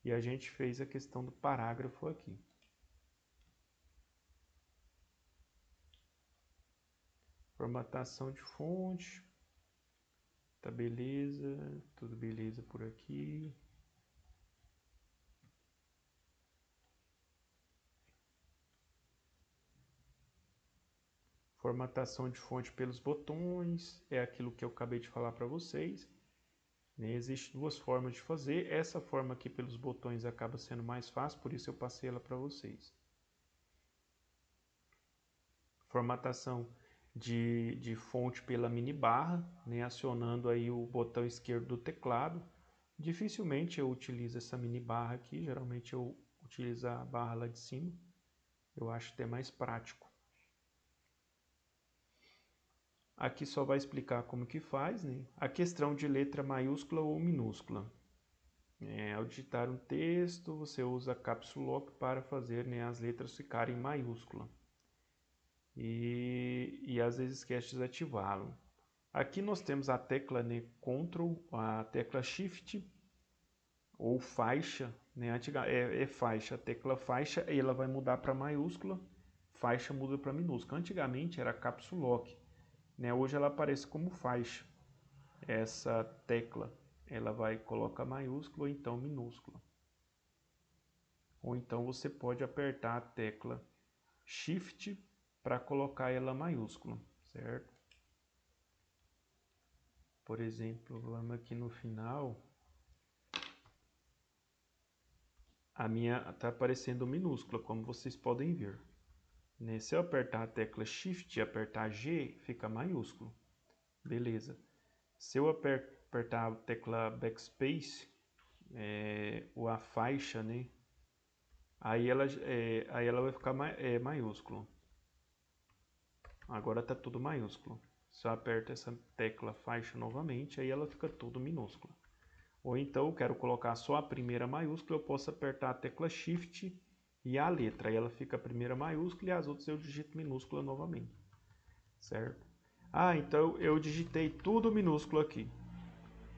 E a gente fez a questão do parágrafo aqui. Formatação de fonte. Tá beleza, tudo beleza por aqui. Formatação de fonte pelos botões, é aquilo que eu acabei de falar para vocês. Existem duas formas de fazer. Essa forma aqui pelos botões acaba sendo mais fácil, por isso eu passei ela para vocês. Formatação de fonte pela mini barra, né, acionando aí o botão esquerdo do teclado. Dificilmente eu utilizo essa mini barra aqui, geralmente eu utilizo a barra lá de cima. Eu acho até mais prático. Aqui só vai explicar como que faz, né? A questão de letra maiúscula ou minúscula. Ao digitar um texto, você usa Caps Lock para fazer, né, as letras ficarem em maiúscula. E às vezes esquece de desativá-lo. Aqui nós temos a tecla, né, Ctrl, a tecla Shift ou faixa, né? É faixa, a tecla faixa, e ela vai mudar para maiúscula, faixa muda para minúscula. Antigamente era Caps Lock, né? Hoje ela aparece como faixa. Essa tecla, ela vai colocar maiúscula ou então minúscula. ou então você pode apertar a tecla Shift para colocar ela maiúscula, certo? Por exemplo, vamos aqui no final, a minha está aparecendo minúscula, como vocês podem ver. Se eu apertar a tecla Shift e apertar G, fica maiúsculo. Beleza. Se eu apertar a tecla Backspace, ou a faixa, né? Aí ela vai ficar maiúsculo. Agora está tudo maiúsculo. Se eu aperto essa tecla faixa novamente, aí ela fica tudo minúscula. Ou então eu quero colocar só a primeira maiúscula, eu posso apertar a tecla Shift e a letra. Aí ela fica a primeira maiúscula e as outras eu digito minúscula novamente. Certo? Então eu digitei tudo minúsculo aqui.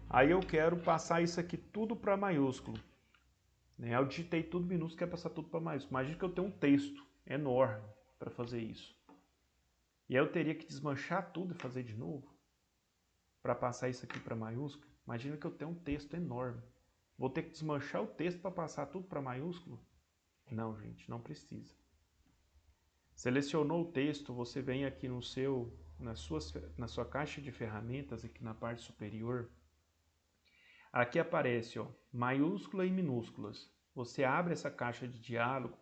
Aí eu quero passar isso aqui tudo para maiúsculo. Eu digitei tudo minúsculo, quero passar tudo para maiúsculo. Imagina que eu tenho um texto enorme para fazer isso. E aí eu teria que desmanchar tudo e fazer de novo para passar isso aqui para maiúsculo. Imagina que eu tenho um texto enorme. Vou ter que desmanchar o texto para passar tudo para maiúsculo? Não, gente, não precisa. Selecionou o texto, você vem aqui na sua caixa de ferramentas, aqui na parte superior. Aqui aparece maiúscula e minúsculas. Você abre essa caixa de diálogo.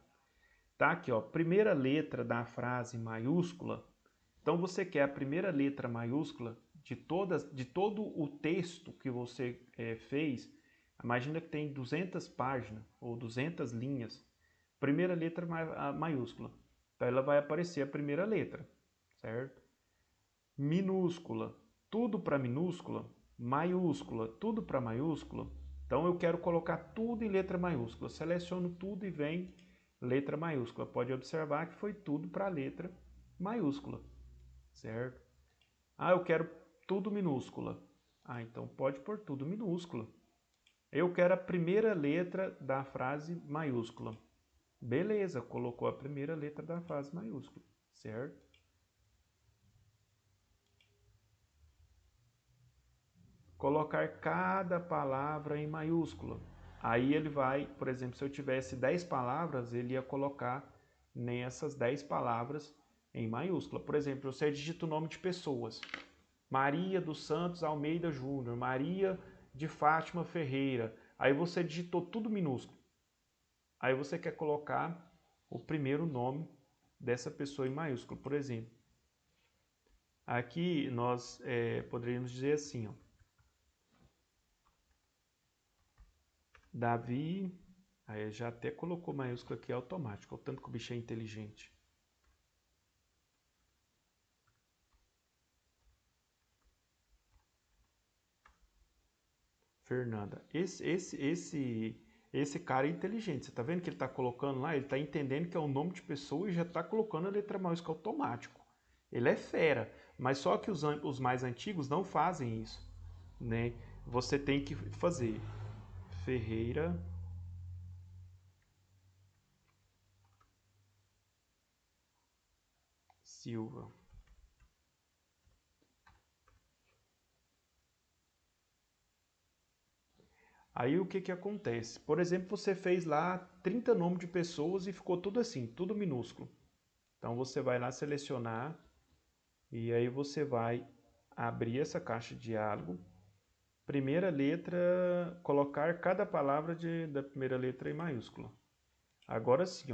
Tá aqui, primeira letra da frase maiúscula. Então você quer a primeira letra maiúscula de todo o texto que você fez. Imagina que tem 200 páginas ou 200 linhas. Primeira letra maiúscula. Então ela vai aparecer a primeira letra, certo? Minúscula, tudo para minúscula. Maiúscula, tudo para maiúscula. Então eu quero colocar tudo em letra maiúscula. Seleciono tudo e vem letra maiúscula. Pode observar que foi tudo para a letra maiúscula, certo? Eu quero tudo minúscula. Então pode pôr tudo minúscula. Eu quero a primeira letra da frase maiúscula. Beleza, colocou a primeira letra da frase maiúscula, certo? Colocar cada palavra em maiúscula. Aí ele vai, por exemplo, se eu tivesse 10 palavras, ele ia colocar nessas 10 palavras em maiúscula. Por exemplo, você digita o nome de pessoas. Maria dos Santos Almeida Júnior, Maria de Fátima Ferreira. Aí você digitou tudo minúsculo. Aí você quer colocar o primeiro nome dessa pessoa em maiúsculo, por exemplo. Aqui nós poderíamos dizer assim, Davi, aí já até colocou maiúsculo aqui automático, o tanto que o bicho é inteligente. Fernanda, esse cara é inteligente, você tá vendo que ele tá colocando lá, ele tá entendendo que é o nome de pessoa e já tá colocando a letra maiúscula automático. Ele é fera, mas só que os mais antigos não fazem isso, né? Você tem que fazer Ferreira Silva. Aí o que acontece? Por exemplo, você fez lá 30 nomes de pessoas e ficou tudo assim, tudo minúsculo. Então você vai lá selecionar e aí você vai abrir essa caixa de diálogo. Primeira letra, colocar cada palavra da primeira letra em maiúscula. Agora sim,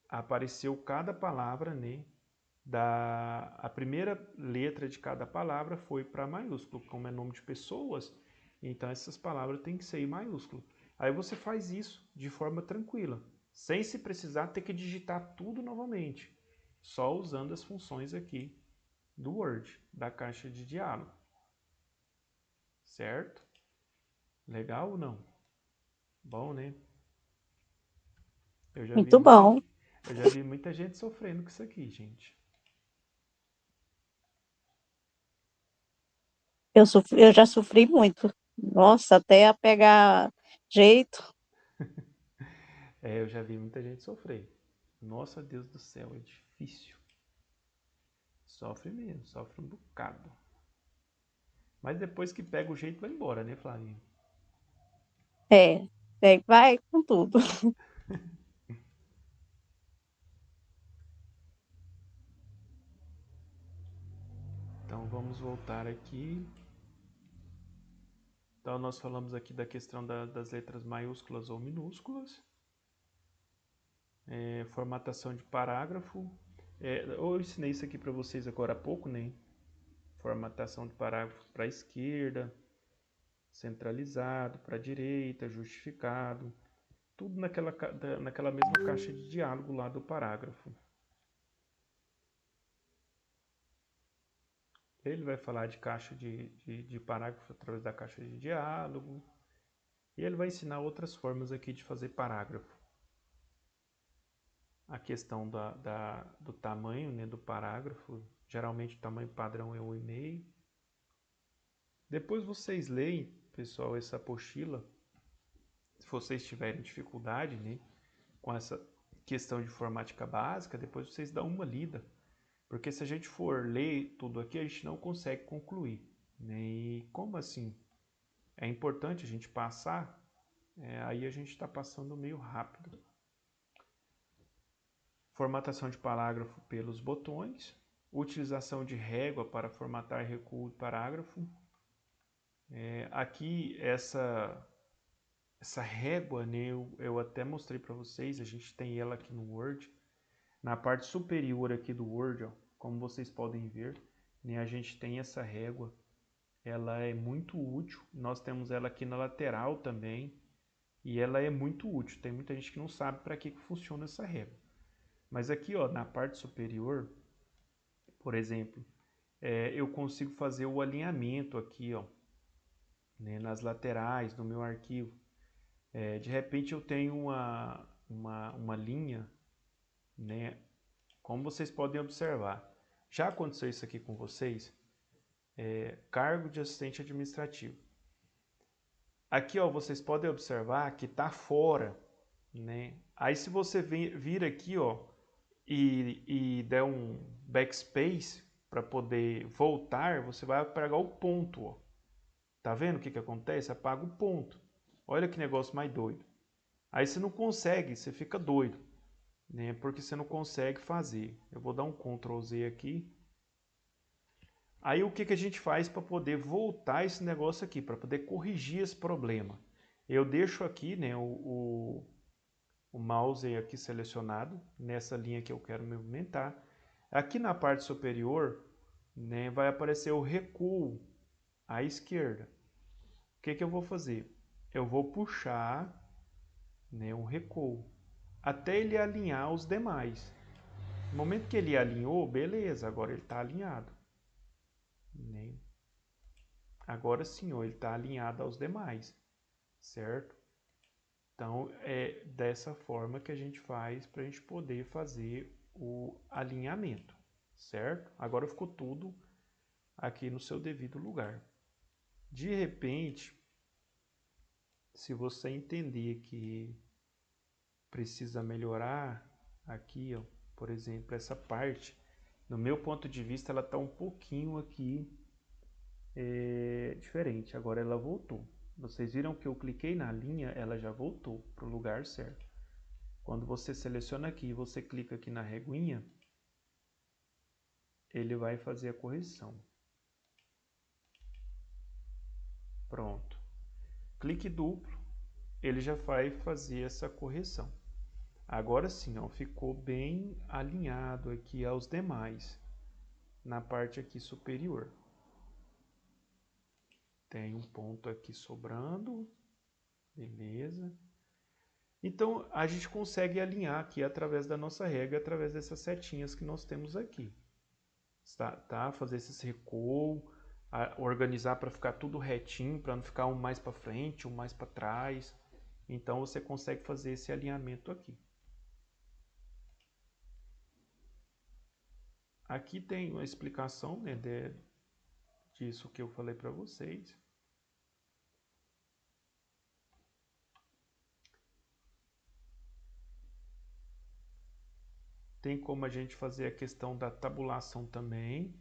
apareceu cada palavra, né? A primeira letra de cada palavra foi para maiúsculo, como é nome de pessoas, então essas palavras têm que ser em maiúsculo. Aí você faz isso de forma tranquila, sem se precisar ter que digitar tudo novamente, só usando as funções aqui do Word, da caixa de diálogo. Certo? Legal ou não? Bom, né? Muito bom. Eu já vi muita gente sofrendo com isso aqui, gente. Eu já sofri muito. Nossa, até a pegar jeito. Eu já vi muita gente sofrer. Nossa, Deus do céu, é difícil. Sofre mesmo, sofre um bocado. Mas depois que pega o jeito, vai embora, né, Flavinho? Vai com tudo. Então vamos voltar aqui. Então nós falamos aqui da questão das letras maiúsculas ou minúsculas. Formatação de parágrafo. Eu ensinei isso aqui para vocês agora há pouco, né? Formatação de parágrafos para a esquerda, centralizado, para a direita, justificado. Tudo naquela mesma caixa de diálogo lá do parágrafo. Ele vai falar de caixa de parágrafo através da caixa de diálogo. E ele vai ensinar outras formas aqui de fazer parágrafo. A questão do tamanho, né, do parágrafo. Geralmente o tamanho padrão é 1,5. Depois vocês leem, pessoal, essa apostila. Se vocês tiverem dificuldade, né, com essa questão de informática básica, depois vocês dão uma lida. Porque se a gente for ler tudo aqui, a gente não consegue concluir. Né? E como assim? É importante a gente passar, aí a gente está passando meio rápido. Formatação de parágrafo pelos botões. Utilização de régua para formatar recuo de parágrafo. Aqui essa régua, né, eu até mostrei para vocês, a gente tem ela aqui no Word. Na parte superior aqui do Word, ó, como vocês podem ver, né, a gente tem essa régua. Ela é muito útil. Nós temos ela aqui na lateral também. E ela é muito útil. Tem muita gente que não sabe para que funciona essa régua. Mas aqui, ó, na parte superior, por exemplo, eu consigo fazer o alinhamento aqui, ó, né, nas laterais do meu arquivo. De repente eu tenho uma linha, né, como vocês podem observar. Já aconteceu isso aqui com vocês? Cargo de assistente administrativo. Aqui, ó, vocês podem observar que está fora, né? Aí se você vir aqui, ó, e der um backspace para poder voltar, você vai apagar o ponto, ó. Tá vendo o que acontece? Apaga o ponto. Olha que negócio mais doido. Aí você não consegue, você fica doido, né? Porque você não consegue fazer. Eu vou dar um Ctrl Z aqui. Aí o que a gente faz para poder voltar esse negócio aqui, para poder corrigir esse problema? Eu deixo aqui, né, o mouse aqui selecionado, nessa linha que eu quero movimentar. Aqui na parte superior, né, vai aparecer o recuo à esquerda. O que eu vou fazer? Eu vou puxar, né, o recuo até ele alinhar os demais. No momento que ele alinhou, beleza, agora ele está alinhado. Né? Agora sim, ó, ele está alinhado aos demais, certo? Então, é dessa forma que a gente faz para a gente poder fazer o alinhamento, certo? Agora ficou tudo aqui no seu devido lugar. De repente, se você entender que precisa melhorar aqui, ó, por exemplo, essa parte, no meu ponto de vista, ela está um pouquinho aqui diferente. Agora ela voltou. Vocês viram que eu cliquei na linha, ela já voltou para o lugar certo. Quando você seleciona aqui e você clica aqui na reguinha, ele vai fazer a correção. Pronto. Clique duplo, ele já vai fazer essa correção. Agora sim, ó, ficou bem alinhado aqui aos demais, na parte aqui superior. Tem um ponto aqui sobrando, beleza. Então, a gente consegue alinhar aqui através da nossa regra, através dessas setinhas que nós temos aqui. Tá? Fazer esses recuos, organizar para ficar tudo retinho, para não ficar um mais para frente, um mais para trás. Então, você consegue fazer esse alinhamento aqui. Aqui tem uma explicação, né, disso que eu falei para vocês. Tem como a gente fazer a questão da tabulação também.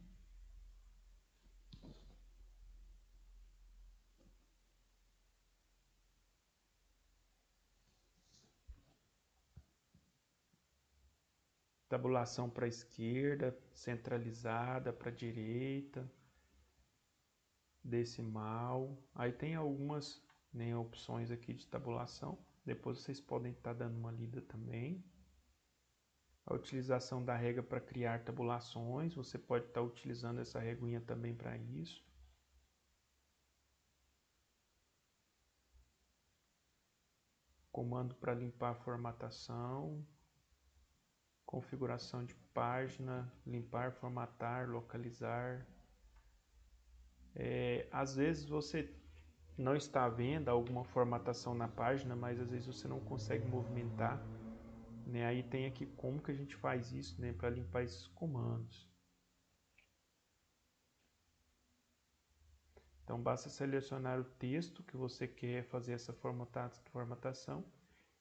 Tabulação para a esquerda, centralizada para a direita. decimal. Aí tem algumas, né, opções aqui de tabulação. Depois vocês podem estar dando uma lida também. A utilização da régua para criar tabulações. Você pode estar utilizando essa reguinha também para isso. Comando para limpar a formatação. Configuração de página, limpar, formatar, localizar. Às vezes você não está vendo alguma formatação na página, mas às vezes você não consegue movimentar, né? Aí tem aqui como que a gente faz isso, né, para limpar esses comandos. Então basta selecionar o texto que você quer fazer essa formatação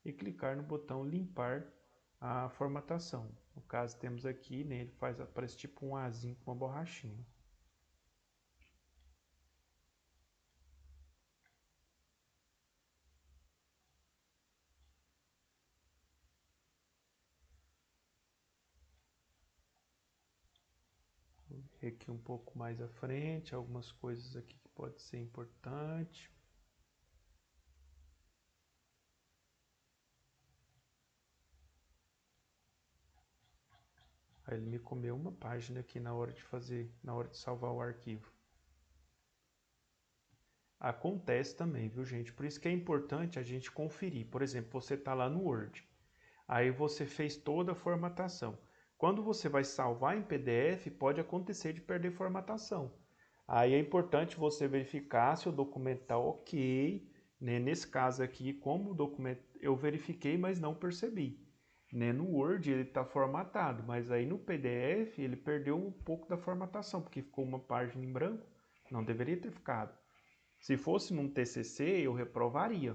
e clicar no botão limpar a formatação. No caso temos aqui, né, ele aparece tipo um Azinho com uma borrachinha. Vou ver aqui um pouco mais à frente, algumas coisas aqui que pode ser importante. Aí ele me comeu uma página aqui na hora de salvar o arquivo. Acontece também, viu, gente? Por isso que é importante a gente conferir. Por exemplo, você está lá no Word. Aí você fez toda a formatação. Quando você vai salvar em PDF, pode acontecer de perder formatação. Aí é importante você verificar se o documento está ok, né? Nesse caso aqui, como o documento eu verifiquei, mas não percebi. Né? No Word ele está formatado, mas aí no PDF ele perdeu um pouco da formatação, porque ficou uma página em branco, não deveria ter ficado. Se fosse num TCC, eu reprovaria,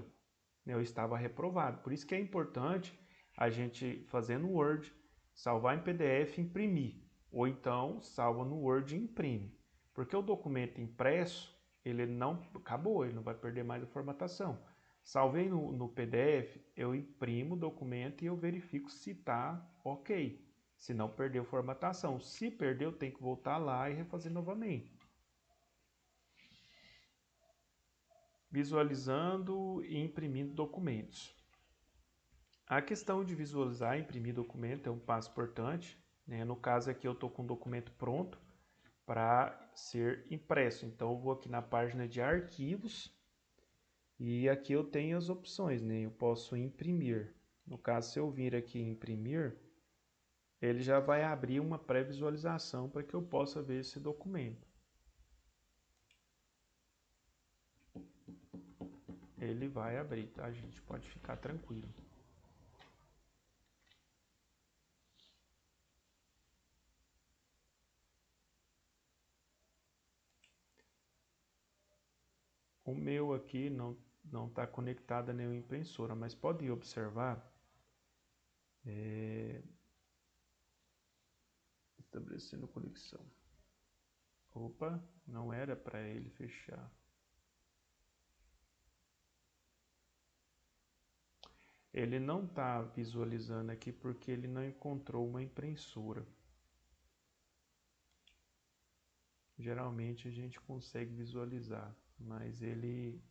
né? Eu estava reprovado. Por isso que é importante a gente fazer no Word, salvar em PDF e imprimir. Ou então, salva no Word e imprime. Porque o documento impresso, ele não acabou, ele não vai perder mais a formatação. Salvei no PDF, eu imprimo o documento e eu verifico se está ok. Se não perdeu formatação. Se perdeu, tem que voltar lá e refazer novamente. Visualizando e imprimindo documentos. A questão de visualizar e imprimir documento é um passo importante, né? No caso aqui eu estou com o documento pronto para ser impresso. Então eu vou aqui na página de arquivos e aqui eu tenho as opções, né? Eu posso imprimir. No caso, se eu vir aqui em imprimir, ele já vai abrir uma pré-visualização para que eu possa ver esse documento. Ele vai abrir, tá, gente? Pode ficar tranquilo. O meu aqui não está conectado a nenhuma impressora, mas pode observar. Estabelecendo conexão. Opa, não era para ele fechar. Ele não está visualizando aqui porque ele não encontrou uma impressora. Geralmente a gente consegue visualizar, mas ele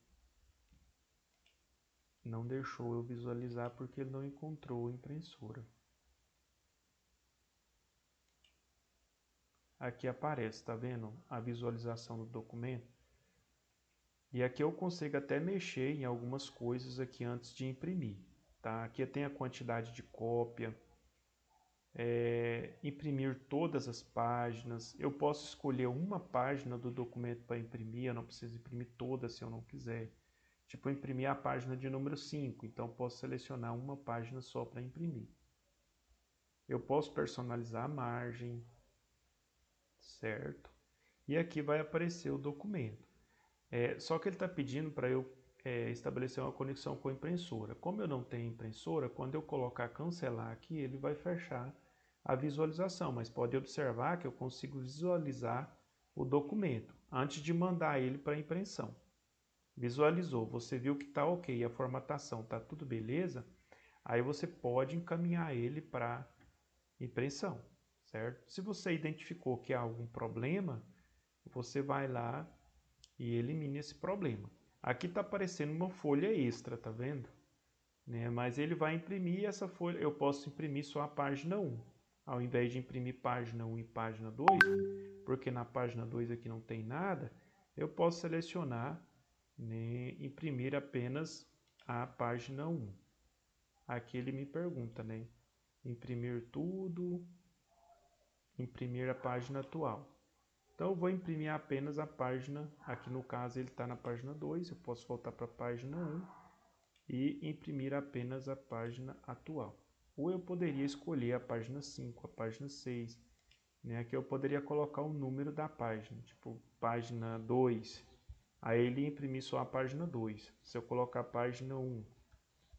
não deixou eu visualizar porque ele não encontrou a impressora. Aqui aparece, tá vendo? A visualização do documento. E aqui eu consigo até mexer em algumas coisas aqui antes de imprimir. Tá? Aqui tem a quantidade de cópia. Imprimir todas as páginas. Eu posso escolher uma página do documento para imprimir. Eu não preciso imprimir toda se eu não quiser. Tipo, imprimir a página de número 5. Então, posso selecionar uma página só para imprimir. Eu posso personalizar a margem. Certo? E aqui vai aparecer o documento. Só que ele está pedindo para eu estabelecer uma conexão com a impressora. Como eu não tenho impressora, quando eu colocar cancelar aqui, ele vai fechar a visualização. Mas pode observar que eu consigo visualizar o documento antes de mandar ele para a impressão. Visualizou, você viu que está ok, a formatação está tudo beleza, aí você pode encaminhar ele para impressão, certo? Se você identificou que há algum problema, você vai lá e elimine esse problema. Aqui está aparecendo uma folha extra, tá vendo? Né? Mas ele vai imprimir essa folha, eu posso imprimir só a página 1, ao invés de imprimir página 1 e página 2, porque na página 2 aqui não tem nada, eu posso selecionar, né, imprimir apenas a página 1. Aqui ele me pergunta, né, imprimir tudo, imprimir a página atual. Então eu vou imprimir apenas a página, aqui no caso ele está na página 2, eu posso voltar para a página 1 e imprimir apenas a página atual. Ou eu poderia escolher a página 5, a página 6, né? Aqui eu poderia colocar o número da página, tipo página 2, aí ele imprimir só a página 2. Se eu colocar a página 1,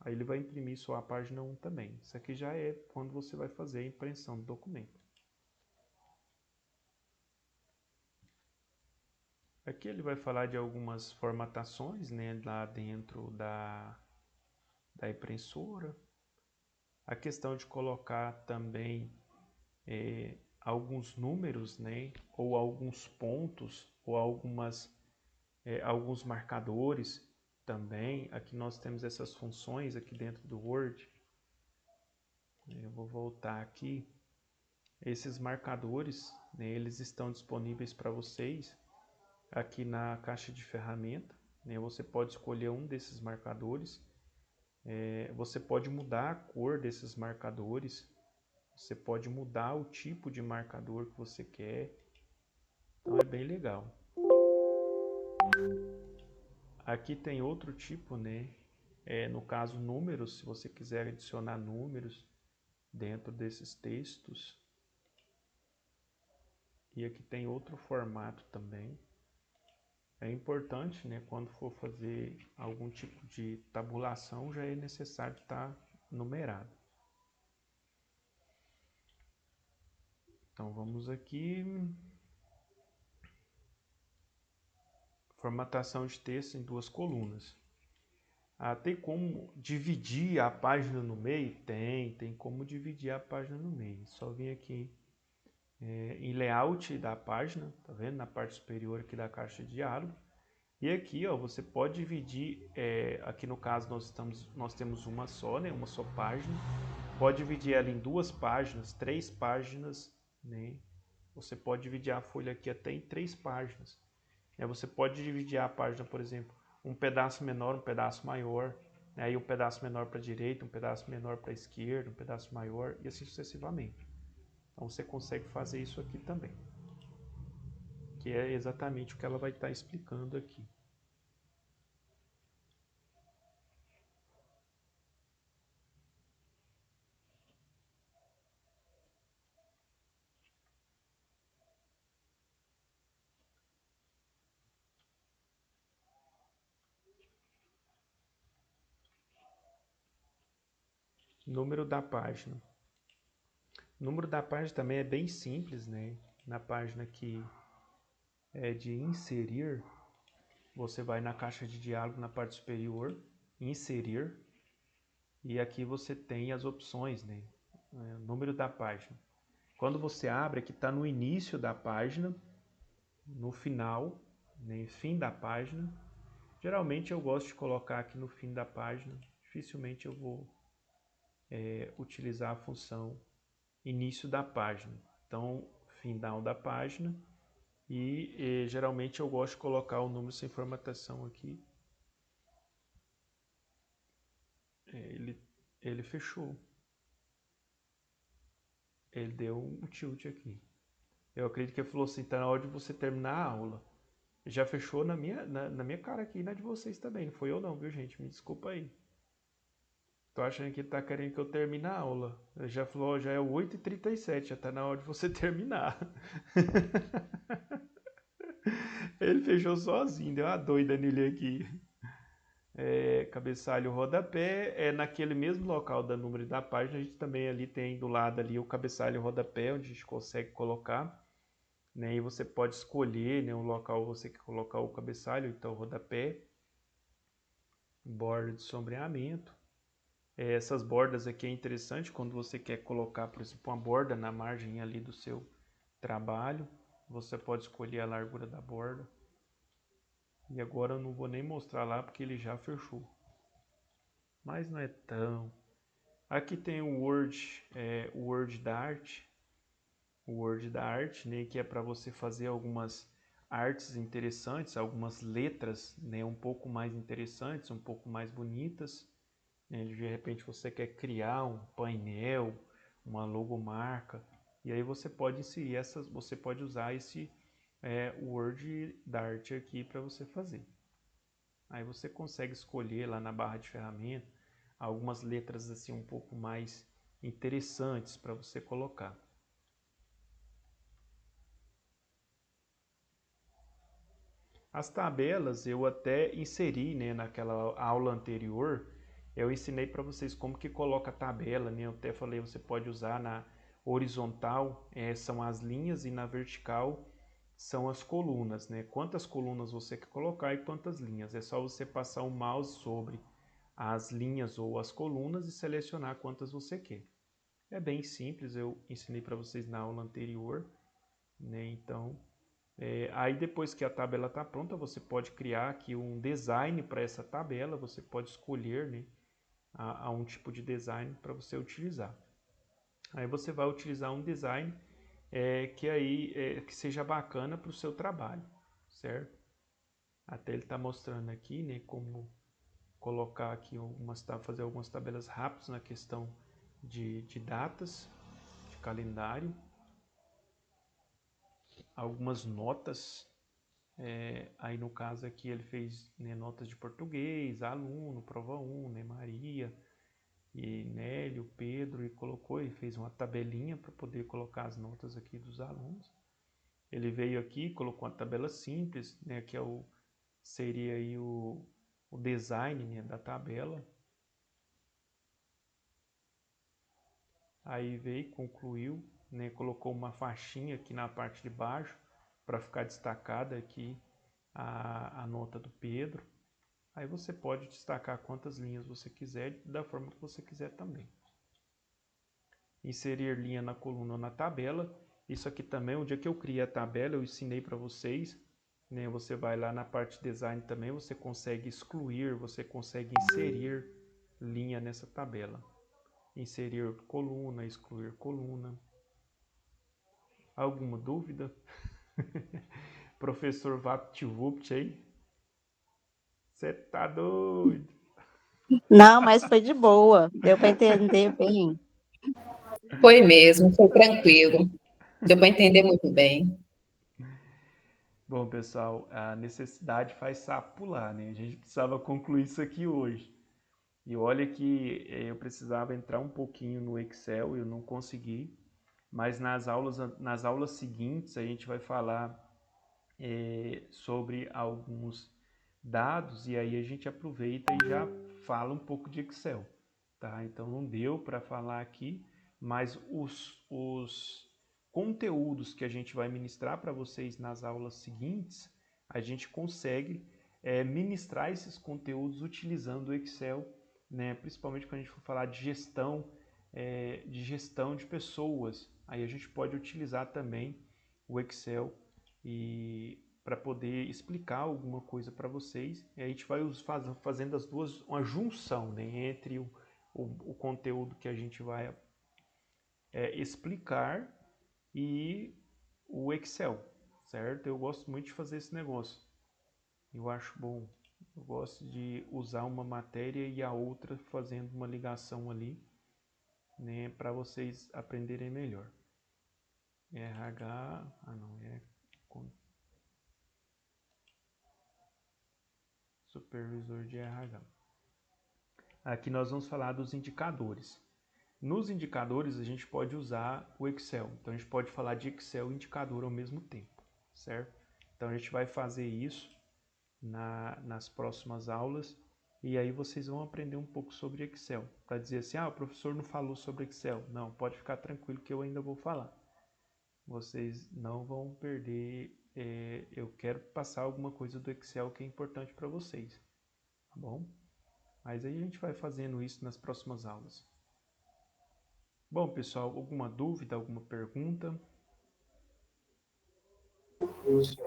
aí ele vai imprimir só a página 1 também. Isso aqui já é quando você vai fazer a impressão do documento. Aqui ele vai falar de algumas formatações, né, lá dentro da impressora. A questão de colocar também alguns números, né, ou alguns pontos, ou alguns marcadores também. Aqui nós temos essas funções aqui dentro do Word. Eu vou voltar aqui. Esses marcadores, né, eles estão disponíveis para vocês aqui na caixa de ferramenta, né? Você pode escolher um desses marcadores, você pode mudar a cor desses marcadores, você pode mudar o tipo de marcador que você quer, então é bem legal. Aqui tem outro tipo, né? No caso números, se você quiser adicionar números dentro desses textos. E aqui tem outro formato também. É importante, né, quando for fazer algum tipo de tabulação, já é necessário estar numerado. Então vamos aqui. Formatação de texto em 2 colunas. Tem como dividir a página no meio? Tem como dividir a página no meio. Só vir aqui em layout da página, tá vendo? Na parte superior aqui da caixa de diálogo. E aqui, ó, você pode dividir, aqui no caso nós temos uma só, né, uma só página. Pode dividir ela em 2 páginas, 3 páginas, né? Você pode dividir a folha aqui até em 3 páginas. Você pode dividir a página, por exemplo, um pedaço menor, um pedaço maior, né? Aí um pedaço menor para a direita, um pedaço menor para a esquerda, um pedaço maior e assim sucessivamente. Então você consegue fazer isso aqui também, que é exatamente o que ela vai estar explicando aqui. Número da página. O número da página também é bem simples, né? Na página que é de inserir, você vai na caixa de diálogo na parte superior, inserir, e aqui você tem as opções, né? Número da página. Quando você abre, aqui está no início da página, no final, né? Fim da página. Geralmente eu gosto de colocar aqui no fim da página, dificilmente eu vou utilizar a função início da página. Então, final da página e geralmente eu gosto de colocar o número sem formatação aqui. Ele fechou. Ele deu um tilt aqui. Eu acredito que ele falou assim, tá na hora de você terminar a aula. Já fechou na minha cara aqui e na de vocês também. Não foi eu não, viu gente? Me desculpa aí. Tô achando que ele tá querendo que eu termine a aula. Ele já falou, já é 8h37, já tá na hora de você terminar. Ele fechou sozinho, deu uma doida nele aqui. Cabeçalho rodapé, naquele mesmo local da número da página, a gente também ali tem do lado ali o cabeçalho rodapé, onde a gente consegue colocar, né? E você pode escolher, né, o local você quer colocar o cabeçalho, então rodapé, borda de sombreamento. Essas bordas aqui é interessante quando você quer colocar, por exemplo, uma borda na margem ali do seu trabalho, você pode escolher a largura da borda. E agora eu não vou nem mostrar lá porque ele já fechou. Mas não é tão... Aqui tem o Word da arte. O Word da arte, né, que é para você fazer algumas artes interessantes, algumas letras, né, um pouco mais interessantes, um pouco mais bonitas. Né, de repente você quer criar um painel, uma logomarca, e aí você pode inserir essas, você pode usar esse Word da arte aqui para você fazer. Aí você consegue escolher lá na barra de ferramenta algumas letras assim um pouco mais interessantes para você colocar. As tabelas eu até inseri, né, naquela aula anterior, eu ensinei para vocês como que coloca a tabela, né? Eu até falei, você pode usar na horizontal, são as linhas, e na vertical são as colunas, né? Quantas colunas você quer colocar e quantas linhas. É só você passar o mouse sobre as linhas ou as colunas e selecionar quantas você quer. É bem simples, eu ensinei para vocês na aula anterior, né? Então, aí depois que a tabela está pronta, você pode criar aqui um design para essa tabela, você pode escolher, né, a um tipo de design para você utilizar. Aí você vai utilizar um design que seja bacana para o seu trabalho, certo? Até ele está mostrando aqui, né, como colocar aqui fazer algumas tabelas rápidas na questão de datas, de calendário, algumas notas. Aí no caso aqui ele fez, né, notas de português, aluno, prova 1, né, Maria, e Nélio, Pedro, e colocou e fez uma tabelinha para poder colocar as notas aqui dos alunos. Ele veio aqui, colocou uma tabela simples, né, que seria aí o design, né, da tabela. Aí veio, concluiu, né, colocou uma faixinha aqui na parte de baixo para ficar destacada aqui a nota do Pedro. Aí você pode destacar quantas linhas você quiser, da forma que você quiser também. Inserir linha na coluna ou na tabela. Isso aqui também, o dia que eu criei a tabela, eu ensinei para vocês. Né? Você vai lá na parte de design também, você consegue excluir, você consegue inserir linha nessa tabela. Inserir coluna, excluir coluna. Alguma dúvida? Professor VaptVupt aí? Você tá doido? Não, mas foi de boa. Deu para entender bem. Foi mesmo, foi tranquilo. Deu para entender muito bem. Bom, pessoal, a necessidade faz sapo pular, né? A gente precisava concluir isso aqui hoje. E olha que eu precisava entrar um pouquinho no Excel, eu não consegui. Mas nas aulas seguintes a gente vai falar sobre alguns dados e aí a gente aproveita e já fala um pouco de Excel, tá? Então não deu para falar aqui, mas os conteúdos que a gente vai ministrar para vocês nas aulas seguintes, a gente consegue ministrar esses conteúdos utilizando o Excel, né? Principalmente quando a gente for falar de gestão de pessoas, aí a gente pode utilizar também o Excel e para poder explicar alguma coisa para vocês. E a gente vai fazendo as duas, uma junção, né, entre o conteúdo que a gente vai explicar e o Excel, certo? Eu gosto muito de fazer esse negócio. Eu acho bom. Eu gosto de usar uma matéria e a outra fazendo uma ligação ali, né, para vocês aprenderem melhor. RH, supervisor de RH. Aqui nós vamos falar dos indicadores. Nos indicadores a gente pode usar o Excel. Então a gente pode falar de Excel e indicador ao mesmo tempo, certo? Então a gente vai fazer isso nas próximas aulas e aí vocês vão aprender um pouco sobre Excel. Para dizer assim, o professor não falou sobre Excel. Não, pode ficar tranquilo que eu ainda vou falar. Vocês não vão perder, eu quero passar alguma coisa do Excel que é importante para vocês, tá bom? Mas aí a gente vai fazendo isso nas próximas aulas. Bom, pessoal, alguma dúvida, alguma pergunta?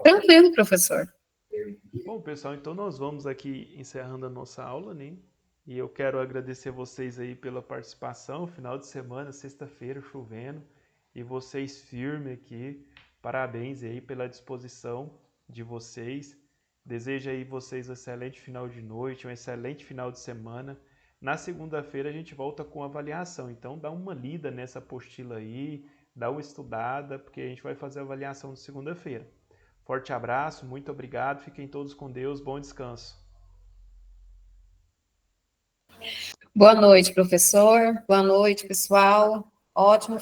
Tranquilo, professor. Bom, pessoal, então nós vamos aqui encerrando a nossa aula, né? E eu quero agradecer vocês aí pela participação. Final de semana, sexta-feira, chovendo, e vocês firmes aqui. Parabéns aí pela disposição de vocês. Desejo aí vocês um excelente final de noite, um excelente final de semana. Na segunda-feira a gente volta com avaliação, então dá uma lida nessa apostila aí, dá uma estudada, porque a gente vai fazer a avaliação de segunda-feira. Forte abraço, muito obrigado, fiquem todos com Deus, bom descanso. Boa noite, professor. Boa noite, pessoal. Ótimo